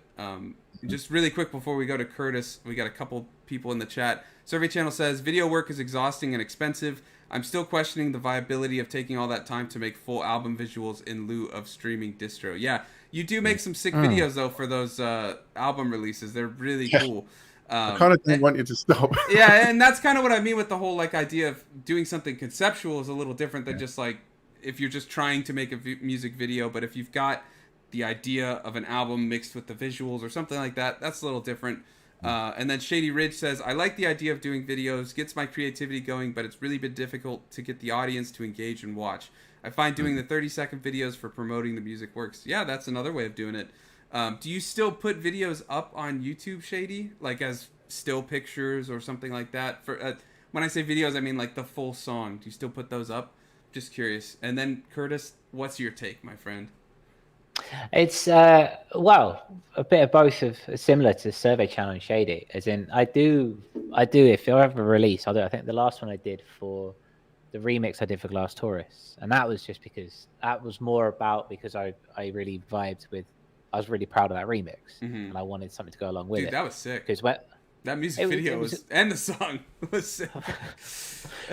Just really quick before we go to Curtis, we got a couple people in the chat. Survey Channel says, video work is exhausting and expensive. I'm still questioning the viability of taking all that time to make full album visuals in lieu of streaming distro. Yeah, you do make some sick videos, though, for those album releases. They're really cool. I kind of don't want you to stop. Yeah, and that's kind of what I mean with the whole like idea of doing something conceptual is a little different than just like if you're just trying to make a music video. But if you've got the idea of an album mixed with the visuals or something like that, that's a little different. And then Shady Ridge says, I like the idea of doing videos, gets my creativity going, but it's really been difficult to get the audience to engage and watch. I find doing the 30-second videos for promoting the music works. Yeah, that's another way of doing it. Do you still put videos up on YouTube, Shady? Like as still pictures or something like that? For when I say videos, I mean like the full song. Do you still put those up? Just curious. And then Curtis, what's your take, my friend? It's well, a bit of both of similar to Survey Channel and Shady. As in, I do. If I ever release, I'll do. I think the last one I did for the remix I did for Glass Taurus, and that was just because that was more about because I really vibed with. I was really proud of that remix, and I wanted something to go along with it. Dude, that was sick. Because that music video was and the song was sick. Well,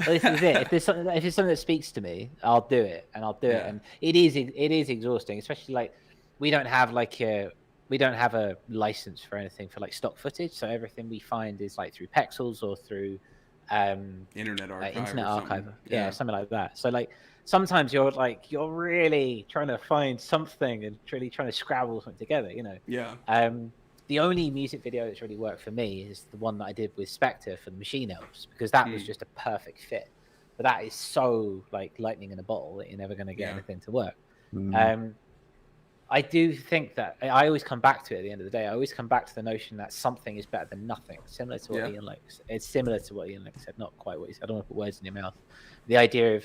this is it. If it's something that speaks to me, I'll do it, and I'll do it. And it is exhausting, especially like we don't have a license for anything for like stock footage, so everything we find is like through Pexels or through Internet Archive. Something like that. So like sometimes you're really trying to find something and really trying to scrabble something together, you know. Yeah. The only music video that's really worked for me is the one that I did with Spectre for the Machine Elves, because that was just a perfect fit. But that is so like lightning in a bottle that you're never going to get anything to work. I do think that I always come back to it at the end of the day. I always come back to the notion that something is better than nothing. Similar to what Ian likes. It's similar to what Ian like said, not quite what he said. I don't want to put words in your mouth. The idea of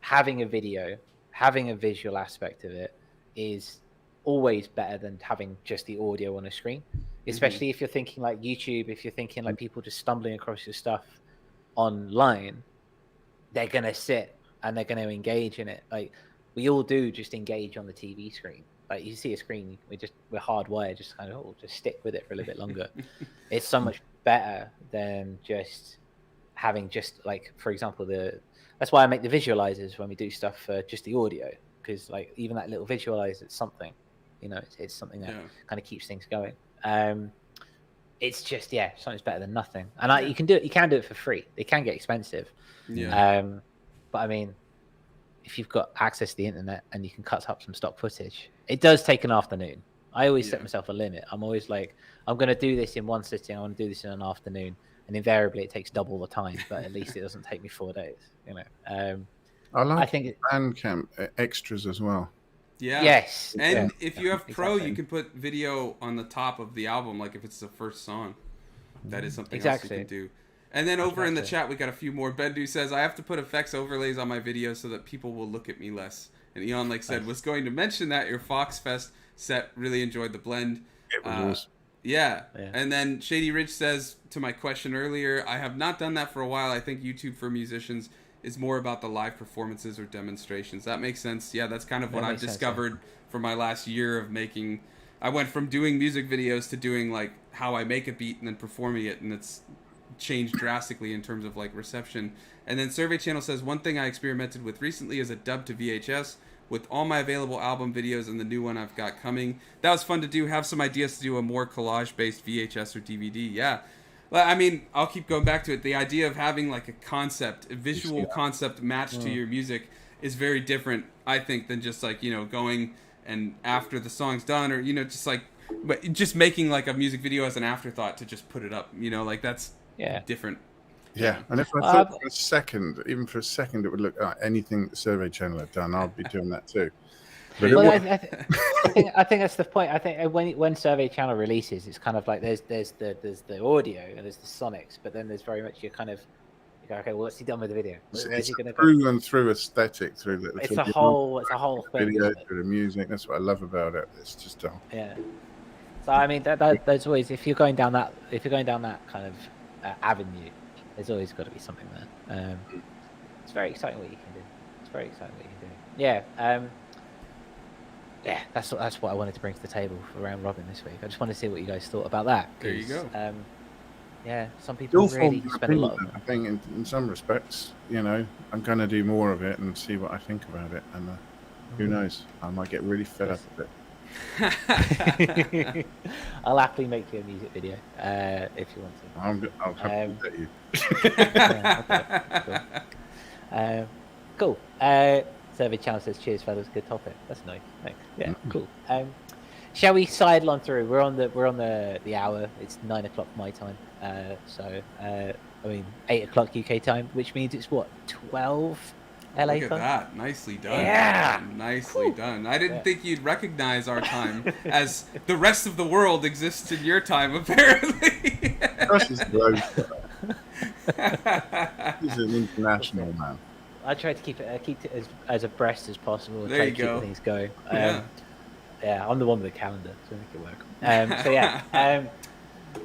having a video, having a visual aspect of it is always better than having just the audio on a screen, especially if you're thinking like YouTube, if you're thinking like people just stumbling across your stuff online, they're going to sit and they're going to engage in it. Like we all do just engage on the TV screen. Like you see a screen, we're hardwired, just kind of just stick with it for a little bit longer. It's so much better than just having just like, for example, that's why I make the visualizers when we do stuff for just the audio, because like even that little visualizer, it's something, you know, it's something that kind of keeps things going. It's just something's better than nothing, and you can do it for free. It can get expensive, but I mean, if you've got access to the internet and you can cut up some stock footage, it does take an afternoon. I always set myself a limit. I'm always like, I'm going to do this in one sitting. I want to do this in an afternoon, and invariably it takes double the time, but at least it doesn't take me 4 days. You know, I think Bandcamp extras as well. Yeah. Yes. And if you have Pro, you can put video on the top of the album, like if it's the first song. That is something else you can do. And then over in the chat, we got a few more. Bendu says, I have to put effects overlays on my videos so that people will look at me less. And Eon said, was going to mention that your Fox Fest set really enjoyed the blend. It was awesome. Yeah. And then Shady Ridge says, to my question earlier, I have not done that for a while. I think YouTube for musicians is more about the live performances or demonstrations. That makes sense. Yeah, that's kind of what I've discovered for my last year of making. I went from doing music videos to doing like how I make a beat and then performing it, and it's changed drastically in terms of like reception. And then Survey Channel says, one thing I experimented with recently is a dub to VHS with all my available album videos and the new one I've got coming. That was fun to do. Have some ideas to do a more collage-based VHS or DVD. Yeah. Well, I mean, I'll keep going back to it. The idea of having like a concept, a visual concept matched to your music is very different, I think, than just like, you know, going and after the song's done, or, you know, just like, but just making like a music video as an afterthought to just put it up, you know, like that's different. Yeah, and if I thought for a second, even for a second, it would look like anything the Survey Channel had done, I'd be doing that too. Well, I think that's the point. I think when Survey Channel releases, it's kind of like there's the audio and there's the sonics, but then there's very much you go, okay, well, what's he done with the video? It's through and through aesthetic, through the it's a whole thing. Video, through the music. That's what I love about it. It's just So I mean, there's always if you're going down that kind of avenue, there's always got to be something there. It's very exciting what you can do. Yeah. yeah, that's what I wanted to bring to the table for round robin this week. I just want to see what you guys thought about that. There you go. Yeah, some people really spend a lot of. I think in some respects, I'm going to do more of it and see what I think about it. And who knows? I might get really fed up with it. I'll happily make you a music video if you want to. I'll happily let you. Yeah, cool. Survey channel says, "Cheers, fellas. Good topic." That's nice. Thanks. Yeah, cool. Shall we sidle on through? We're on the hour. It's 9 o'clock my time. So 8 o'clock UK time, which means it's what 12 LA time. Look at that, nicely done. Yeah, nicely done. I didn't think you'd recognize our time as the rest of the world exists in your time, apparently. He's an international man. I try to keep it as abreast as possible. There you go. Keep things going. Yeah, I'm the one with the calendar, so make it work. So yeah,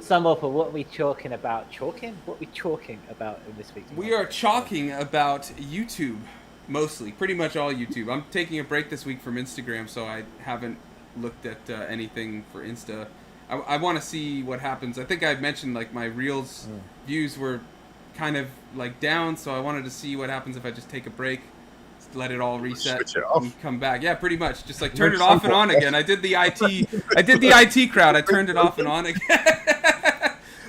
Sunwarper, what are we talking about? What are we talking about in this week's? We are talking about YouTube, mostly, pretty much all YouTube. I'm taking a break this week from Instagram, so I haven't looked at anything for Insta. I want to see what happens. I think I mentioned like my Reels views were kind of like down, so I wanted to see what happens if I just take a break, let it all reset, switch it off, and come back. Yeah, pretty much, just like turn it off and on again. I did the IT crowd. I turned it off and on again.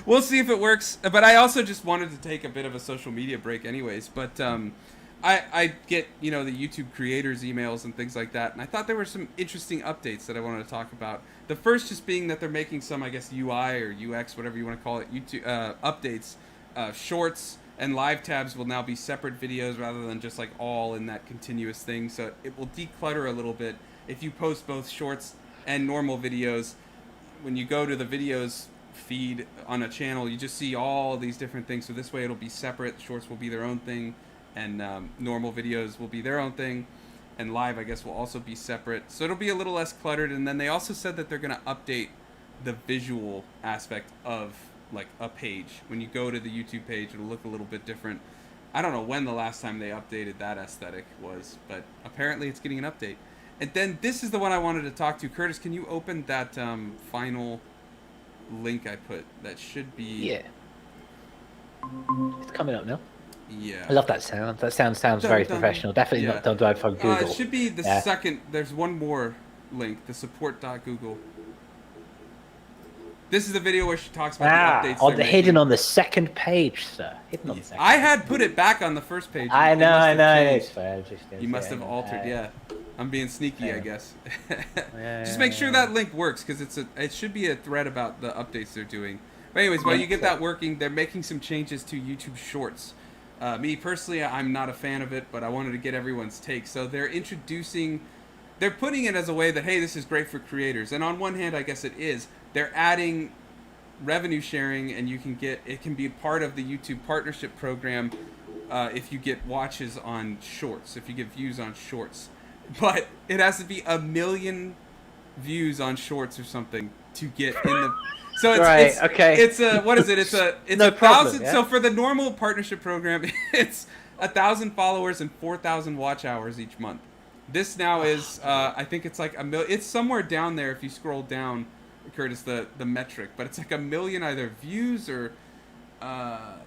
We'll see if it works. But I also just wanted to take a bit of a social media break, anyways. But I get the YouTube creators emails and things like that, and I thought there were some interesting updates that I wanted to talk about. The first just being that they're making some, I guess, UI or UX, whatever you want to call it, YouTube updates. Shorts and live tabs will now be separate videos rather than just like all in that continuous thing. So it will declutter a little bit. If you post both shorts and normal videos, when you go to the videos feed on a channel, you just see all these different things. So this way it'll be separate. Shorts will be their own thing, and normal videos will be their own thing, and live, I guess, will also be separate. So it'll be a little less cluttered. And then they also said that they're going to update the visual aspect of like a page. When you go to the YouTube page, it'll look a little bit different. I don't know when the last time they updated that aesthetic was, but apparently it's getting an update. And then this is the one I wanted to talk to. Curtis, can you open that final link I put? That should be... Yeah. It's coming up now. Yeah. I love that sound. That sounds very professional. Definitely not done from Google. It should be the second... There's one more link, the support.google. This is the video where she talks about the updates. Hidden on the second page, sir. Hidden on the second I had put it back on the first page. I know. It's fair. You must have altered, I'm being sneaky, I guess. Just make sure that link works, because it should be a thread about the updates they're doing. But anyways, while you get that working, they're making some changes to YouTube Shorts. Me personally, I'm not a fan of it, but I wanted to get everyone's take. So they're putting it as a way that, hey, this is great for creators. And on one hand, I guess it is. They're adding revenue sharing, and it can be part of the YouTube partnership program if you get watches on shorts, if you get views on shorts. But it has to be 1 million views on shorts or something to get in the... So it's a what is it? It's no 1,000. Yeah? So for the normal partnership program, it's 1,000 followers and 4,000 watch hours each month. This now is I think it's like 1 million. It's somewhere down there if you scroll down, Curtis, the metric, but it's like 1 million either views or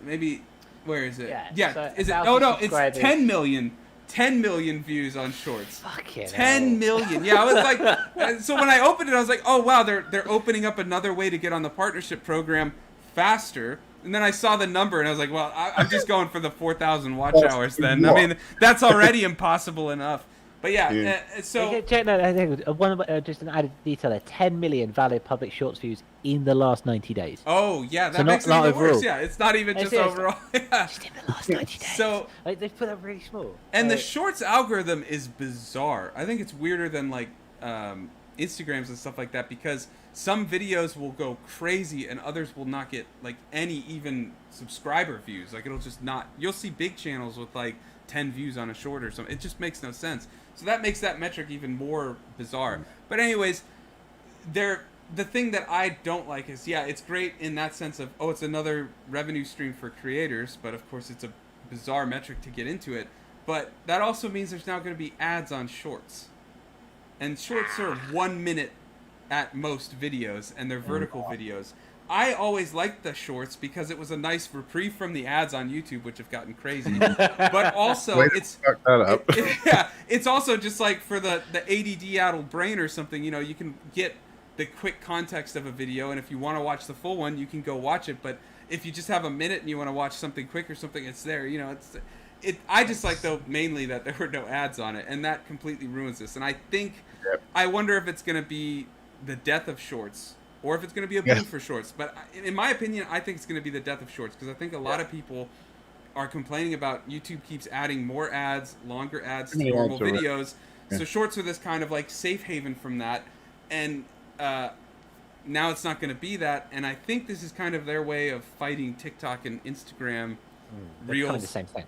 maybe where is it? Yeah. So is it? Oh no, it's 10 million. 10 million views on shorts. Fucking 10 million. Yeah, I was like, so when I opened it, I was like, oh wow, they're opening up another way to get on the partnership program faster. And then I saw the number and I was like, well, I'm just going for the 4,000 watch hours then. I mean, that's already impossible enough. But yeah, so... just an added detail there. 10 million valid public shorts views in the last 90 days. Oh, yeah, that makes it even worse. Yeah, it's not even just overall. Yeah. Just in the last 90 days. So, they put that really small. And the shorts algorithm is bizarre. I think it's weirder than like Instagrams and stuff like that, because some videos will go crazy and others will not get like any even subscriber views. Like it'll just not... You'll see big channels with like 10 views on a short or something. It just makes no sense. So that makes that metric even more bizarre. But anyways, the thing that I don't like is, yeah, it's great in that sense of, oh, it's another revenue stream for creators, but of course it's a bizarre metric to get into it. But that also means there's now going to be ads on shorts. and shorts are 1 minute at most videos, and they're vertical videos. I always liked the shorts because it was a nice reprieve from the ads on YouTube, which have gotten crazy. But also, it's also just like for the ADD-addled brain or something. You know, you can get the quick context of a video, and if you want to watch the full one, you can go watch it. But if you just have a minute and you want to watch something quick or something, it's there. You know, I just like, though, mainly that there were no ads on it, and that completely ruins this. And I think, I wonder if it's going to be the death of shorts, or if it's going to be a boom for shorts. But in my opinion, I think it's going to be the death of shorts, because I think a lot of people are complaining about YouTube keeps adding more ads, longer ads to normal videos. So shorts are this kind of like safe haven from that, and now it's not going to be that. And I think this is kind of their way of fighting TikTok and Instagram Reels. Kind of the same thing.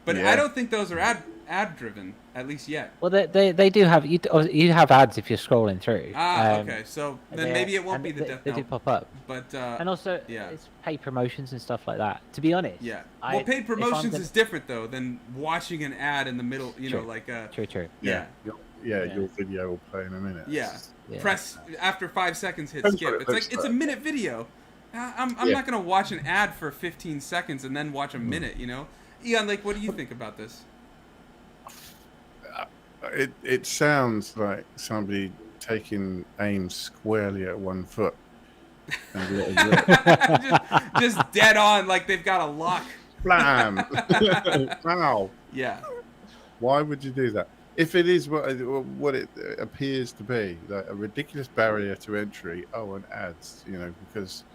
But I don't think those are ad driven, at least yet. Well, they do have, you have ads if you're scrolling through. Okay, so then maybe it won't be the death. They do pop up, but and also it's paid promotions and stuff like that. To be honest, well, paid promotions is different though than watching an ad in the middle. You know, like true. Your video will play in a minute. Press after 5 seconds, hit skip. It's like it's a minute video. I'm not gonna watch an ad for 15 seconds and then watch a minute. You know. Ian, like, what do you think about this? It sounds like somebody taking aim squarely at one foot. And just dead on, like they've got a lock. Blam! Wow. Yeah. Why would you do that? If it is what it appears to be, like a ridiculous barrier to entry, and ads, you know, because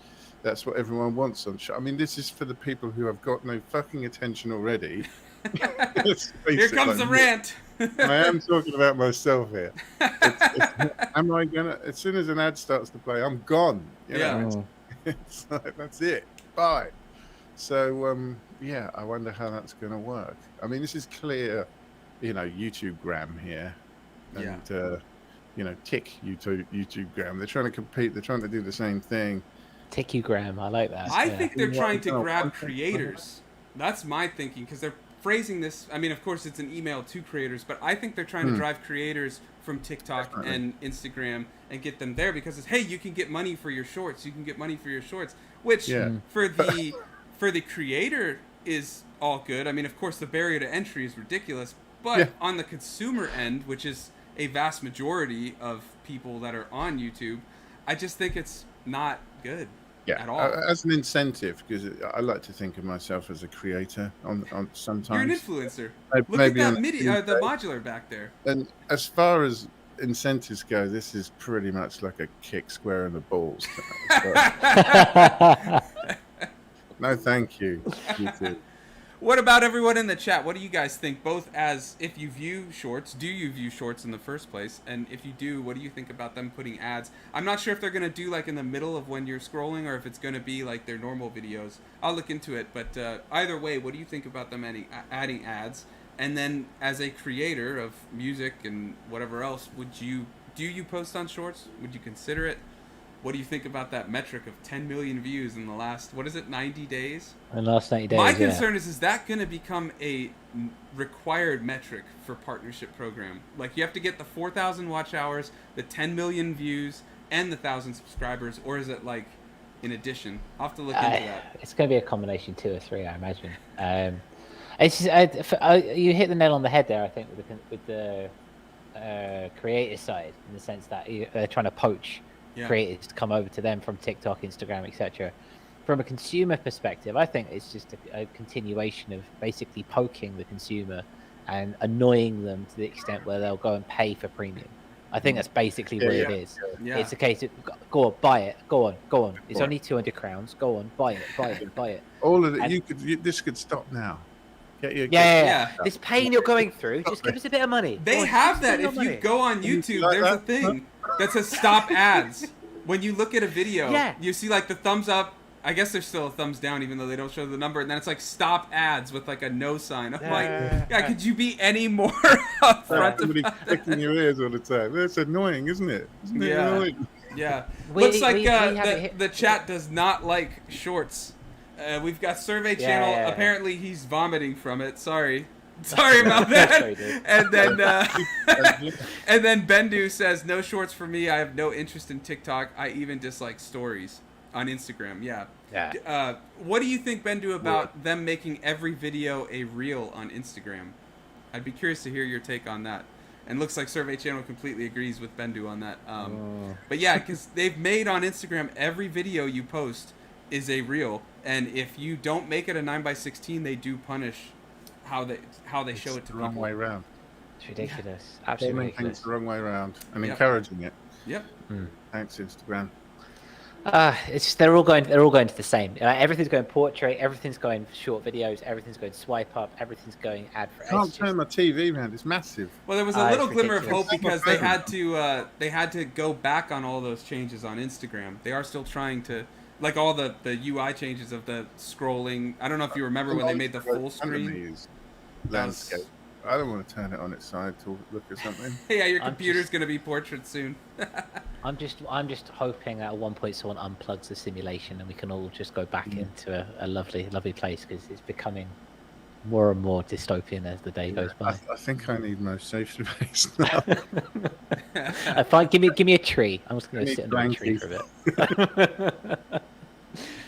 that's what everyone wants on show. I mean, this is for the people who have got no fucking attention already. Here comes the rant. I am talking about myself here. Am I gonna? As soon as an ad starts to play, I'm gone. You know? It's like, that's it. Bye. So I wonder how that's going to work. I mean, this is clear, you know, YouTube gram here, and you know, tick YouTube gram. They're trying to compete. They're trying to do the same thing. Tickugram, I like that. I think they're trying to grab creators. That's my thinking, because they're phrasing this. I mean, of course, it's an email to creators, but I think they're trying to drive creators from TikTok and Instagram and get them there, because it's, hey, you can get money for your shorts. You can get money for your shorts, which for the creator is all good. I mean, of course, the barrier to entry is ridiculous, but on the consumer end, which is a vast majority of people that are on YouTube, I just think it's not good at all. As an incentive, because I like to think of myself as a creator on sometimes. You're an influencer. Look at that the modular back there. And as far as incentives go, this is pretty much like a kick square in the balls. No, thank you. You too. What about everyone in the chat? What do you guys think? Both as if you view shorts, do you view shorts in the first place? And if you do, what do you think about them putting ads? I'm not sure if they're going to do like in the middle of when you're scrolling, or if it's going to be like their normal videos. I'll look into it. But either way, what do you think about them adding ads? And then as a creator of music and whatever else, do you post on shorts? Would you consider it? What do you think about that metric of 10 million views in the last, 90 days? In the last 90 days, My concern is that going to become a required metric for partnership program? Like, you have to get the 4,000 watch hours, the 10 million views, and the 1,000 subscribers, or is it like in addition? I'll have to look into that. It's going to be a combination 2 or 3, I imagine. It's just, you hit the nail on the head there, I think, with the creator side, in the sense that they're trying to poach creators to come over to them from TikTok, Instagram, etc. From a consumer perspective, I think it's just a continuation of basically poking the consumer and annoying them to the extent where they'll go and pay for premium. I think that's basically what it is. It's a case of, go on, buy it. Go on. It's only 200 crowns. Go on, buy it. All of it. This could stop now. This pain you're going through, just give us a bit of money. They have that. If you go on YouTube, there's a thing that says stop ads. When you look at a video, you see like the thumbs up. I guess there's still a thumbs down, even though they don't show the number. And then it's like stop ads with like a no sign. I'm like, could you be any more upfront? Somebody clicking your ears all the time. That's annoying, isn't it? Isn't it annoying? Yeah. Looks like the chat does not like shorts. We've got Survey Channel. Apparently he's vomiting from it. Sorry. Sorry about that. And then and then Bendu says, no shorts for me. I have no interest in TikTok. I even dislike stories on Instagram. Yeah. What do you think, Bendu, about them making every video a reel on Instagram? I'd be curious to hear your take on that. And looks like Survey Channel completely agrees with Bendu on that. But yeah, because they've made on Instagram every video you post is a reel, and if you don't make it a 9:16, they do punish how they show it to the wrong way around. It's ridiculous. Absolutely ridiculous. Things the wrong way around and encouraging it. Yep. Thanks, Instagram. It's just they're all going to the same. Everything's going portrait, everything's going short videos, everything's going swipe up, everything's going ad for. I can't turn my TV around. It's massive. Well, there was a little glimmer of hope because they had to go back on all those changes on Instagram. They are still trying to, like all the UI changes of the scrolling. I don't know if you remember when they made the full screen landscape. I don't want to turn it on its side to look at something. Yeah, your computer's going to be portrait soon. I'm just hoping that at one point someone unplugs the simulation and we can all just go back into a lovely place, because it's becoming more and more dystopian as the day goes by. I think I need most safe space now. Fine, give me a tree. I'm just going to sit under a tree for a bit.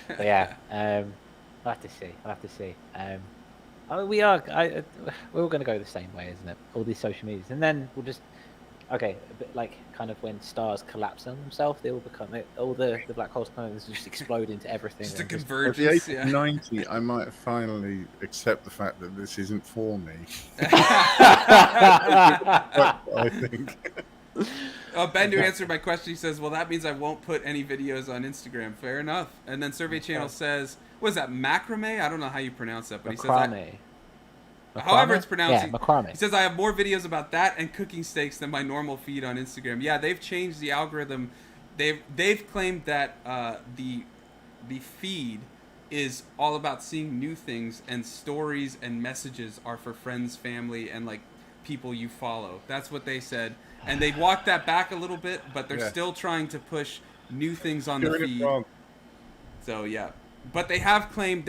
But yeah, I'll have to see. We're all going to go the same way, isn't it? All these social medias, and then we'll just a bit like kind of when stars collapse on themselves, they all become all the black holes kind of just explode into everything. Just a convergence. At the age of 90, I might finally accept the fact that this isn't for me. I think. Bendu answered my question. He says, well, that means I won't put any videos on Instagram. Fair enough. And then Survey Channel says, what is that, macrame? I don't know how you pronounce that, but macrame. He says, however it's pronounced, macrame. He says, I have more videos about that and cooking steaks than my normal feed on Instagram. Yeah, they've changed the algorithm. They've claimed that the feed is all about seeing new things, and stories and messages are for friends, family, and like people you follow. That's what they said. And they walked that back a little bit, but they're still trying to push new things on the feed. So yeah, but they claim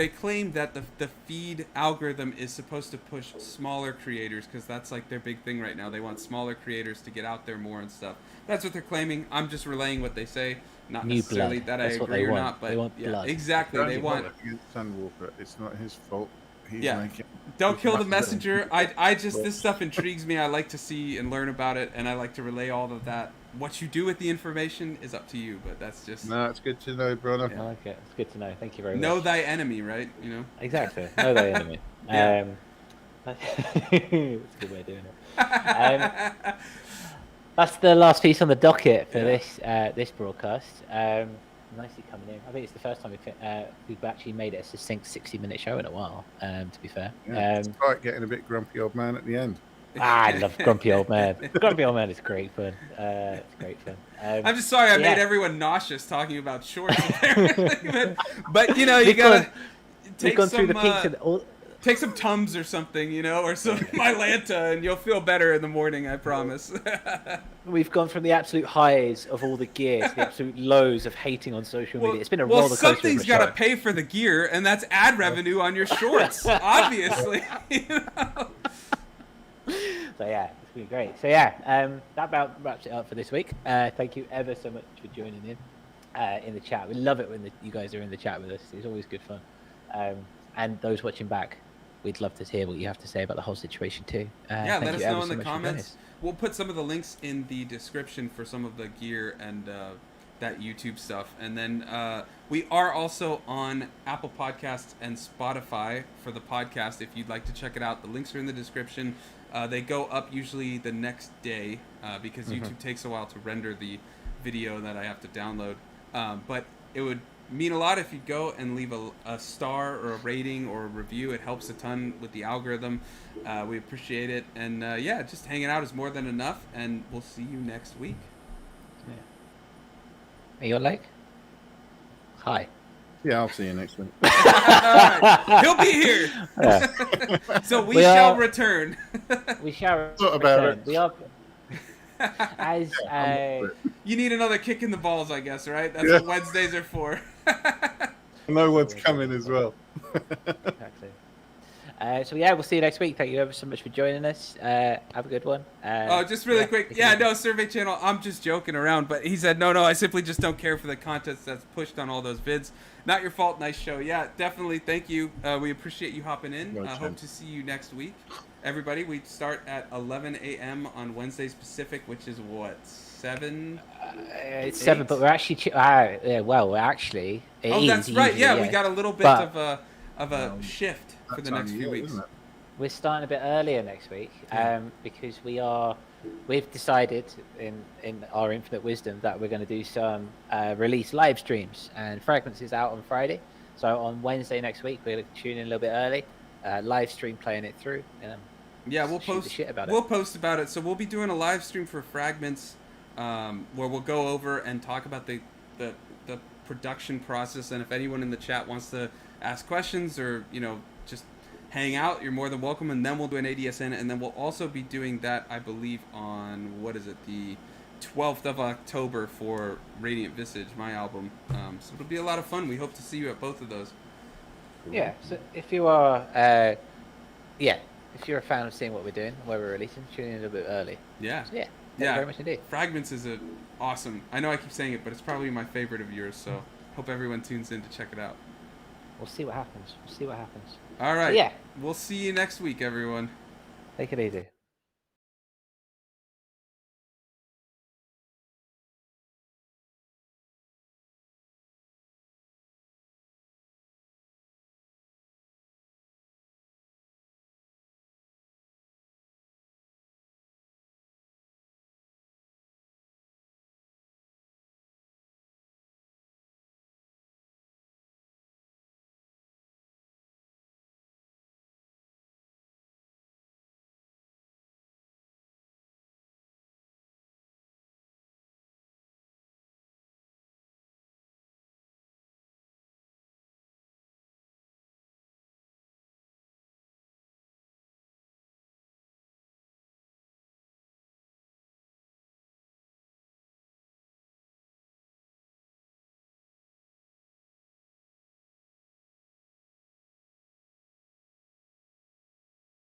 that the feed algorithm is supposed to push smaller creators, because that's like their big thing right now. They want smaller creators to get out there more and stuff. That's what they're claiming. I'm just relaying what they say, not new necessarily blood. that That's I agree or not. But they want blood. Exactly, they want. Sunwarper. It's not his fault. Don't kill the messenger. I just, this stuff intrigues me. I like to see and learn about it, and I like to relay all of that. What you do with the information is up to you, but that's just... No, it's good to know, brother. I like it. It's good to know. Thank you very much. Know thy enemy, right? You know? Exactly. Know thy enemy. It's a good way of doing it. That's the last piece on the docket for this broadcast. Nicely coming in. I think it's the first time we've actually made it a succinct 60-minute show in a while, to be fair. It's like getting a bit grumpy old man at the end. I love Grumpy Old Man. Grumpy Old Man is great fun. It's great fun. I'm just sorry I made everyone nauseous talking about shorts. but you know, you gotta take take some Tums or something, you know, or some Mylanta, and you'll feel better in the morning, I promise. We've gone from the absolute highs of all the gear to the absolute lows of hating on social media. It's been a roller coaster. Something's got to pay for the gear, and that's ad revenue on your shorts, obviously. You know? So yeah, it's been great. So yeah, that about wraps it up for this week. Thank you ever so much for joining in the chat. We love it when you guys are in the chat with us. It's always good fun. And those watching back, we'd love to hear what you have to say about the whole situation too. Let us know in the comments. We'll put some of the links in the description for some of the gear and that YouTube stuff. And then we are also on Apple Podcasts and Spotify for the podcast. If you'd like to check it out, the links are in the description. They go up usually the next day because YouTube takes a while to render the video that I have to download. But it would mean a lot if you go and leave a star or a rating or a review. It helps a ton with the algorithm. We appreciate it. And just hanging out is more than enough. And we'll see you next week. Are you like? Hi. Yeah, I'll see you next week. Right. He'll be here. So we shall return. We shall What about return. it? We are as you need another kick in the balls, I guess, right? That's what Wednesdays are for. I know what's coming as well. Exactly. So yeah, we'll see you next week. Thank you ever so much for joining us. Have a good one. Just really quick. Yeah, no, Survey Channel, I'm just joking around, but he said, no, I simply just don't care for the content that's pushed on all those vids. Not your fault. Nice show. Yeah, definitely. Thank you. We appreciate you hopping in. I hope to see you next week. Everybody, we start at 11 a.m. on Wednesdays Pacific, which is what, 7? It's 7, but we're actually... we're actually... Oh, that's right. Yeah, we got a little bit of a shift for the next few weeks. We're starting a bit earlier next week because we've decided in our infinite wisdom that we're going to do some release live streams, and Fragments is out on Friday. So on Wednesday next week, we're going to tune in a little bit early, live stream playing it through. Yeah, we'll post about it. So we'll be doing a live stream for Fragments where we'll go over and talk about the production process, and if anyone in the chat wants to ask questions or just hang out, you're more than welcome. And then we'll do an ADSN, and then we'll also be doing that, I believe, on the 12th of October for Radiant Visage, my album. So it'll be a lot of fun. We hope to see you at both of those. Yeah, so if you are if you're a fan of seeing what we're doing, where we're releasing, tune in a little bit early. Yeah. So, thank you very much indeed. Fragments is awesome. I know I keep saying it, but it's probably my favorite of yours, so hope everyone tunes in to check it out. We'll see what happens. All right. So, yeah. We'll see you next week, everyone. Take it easy.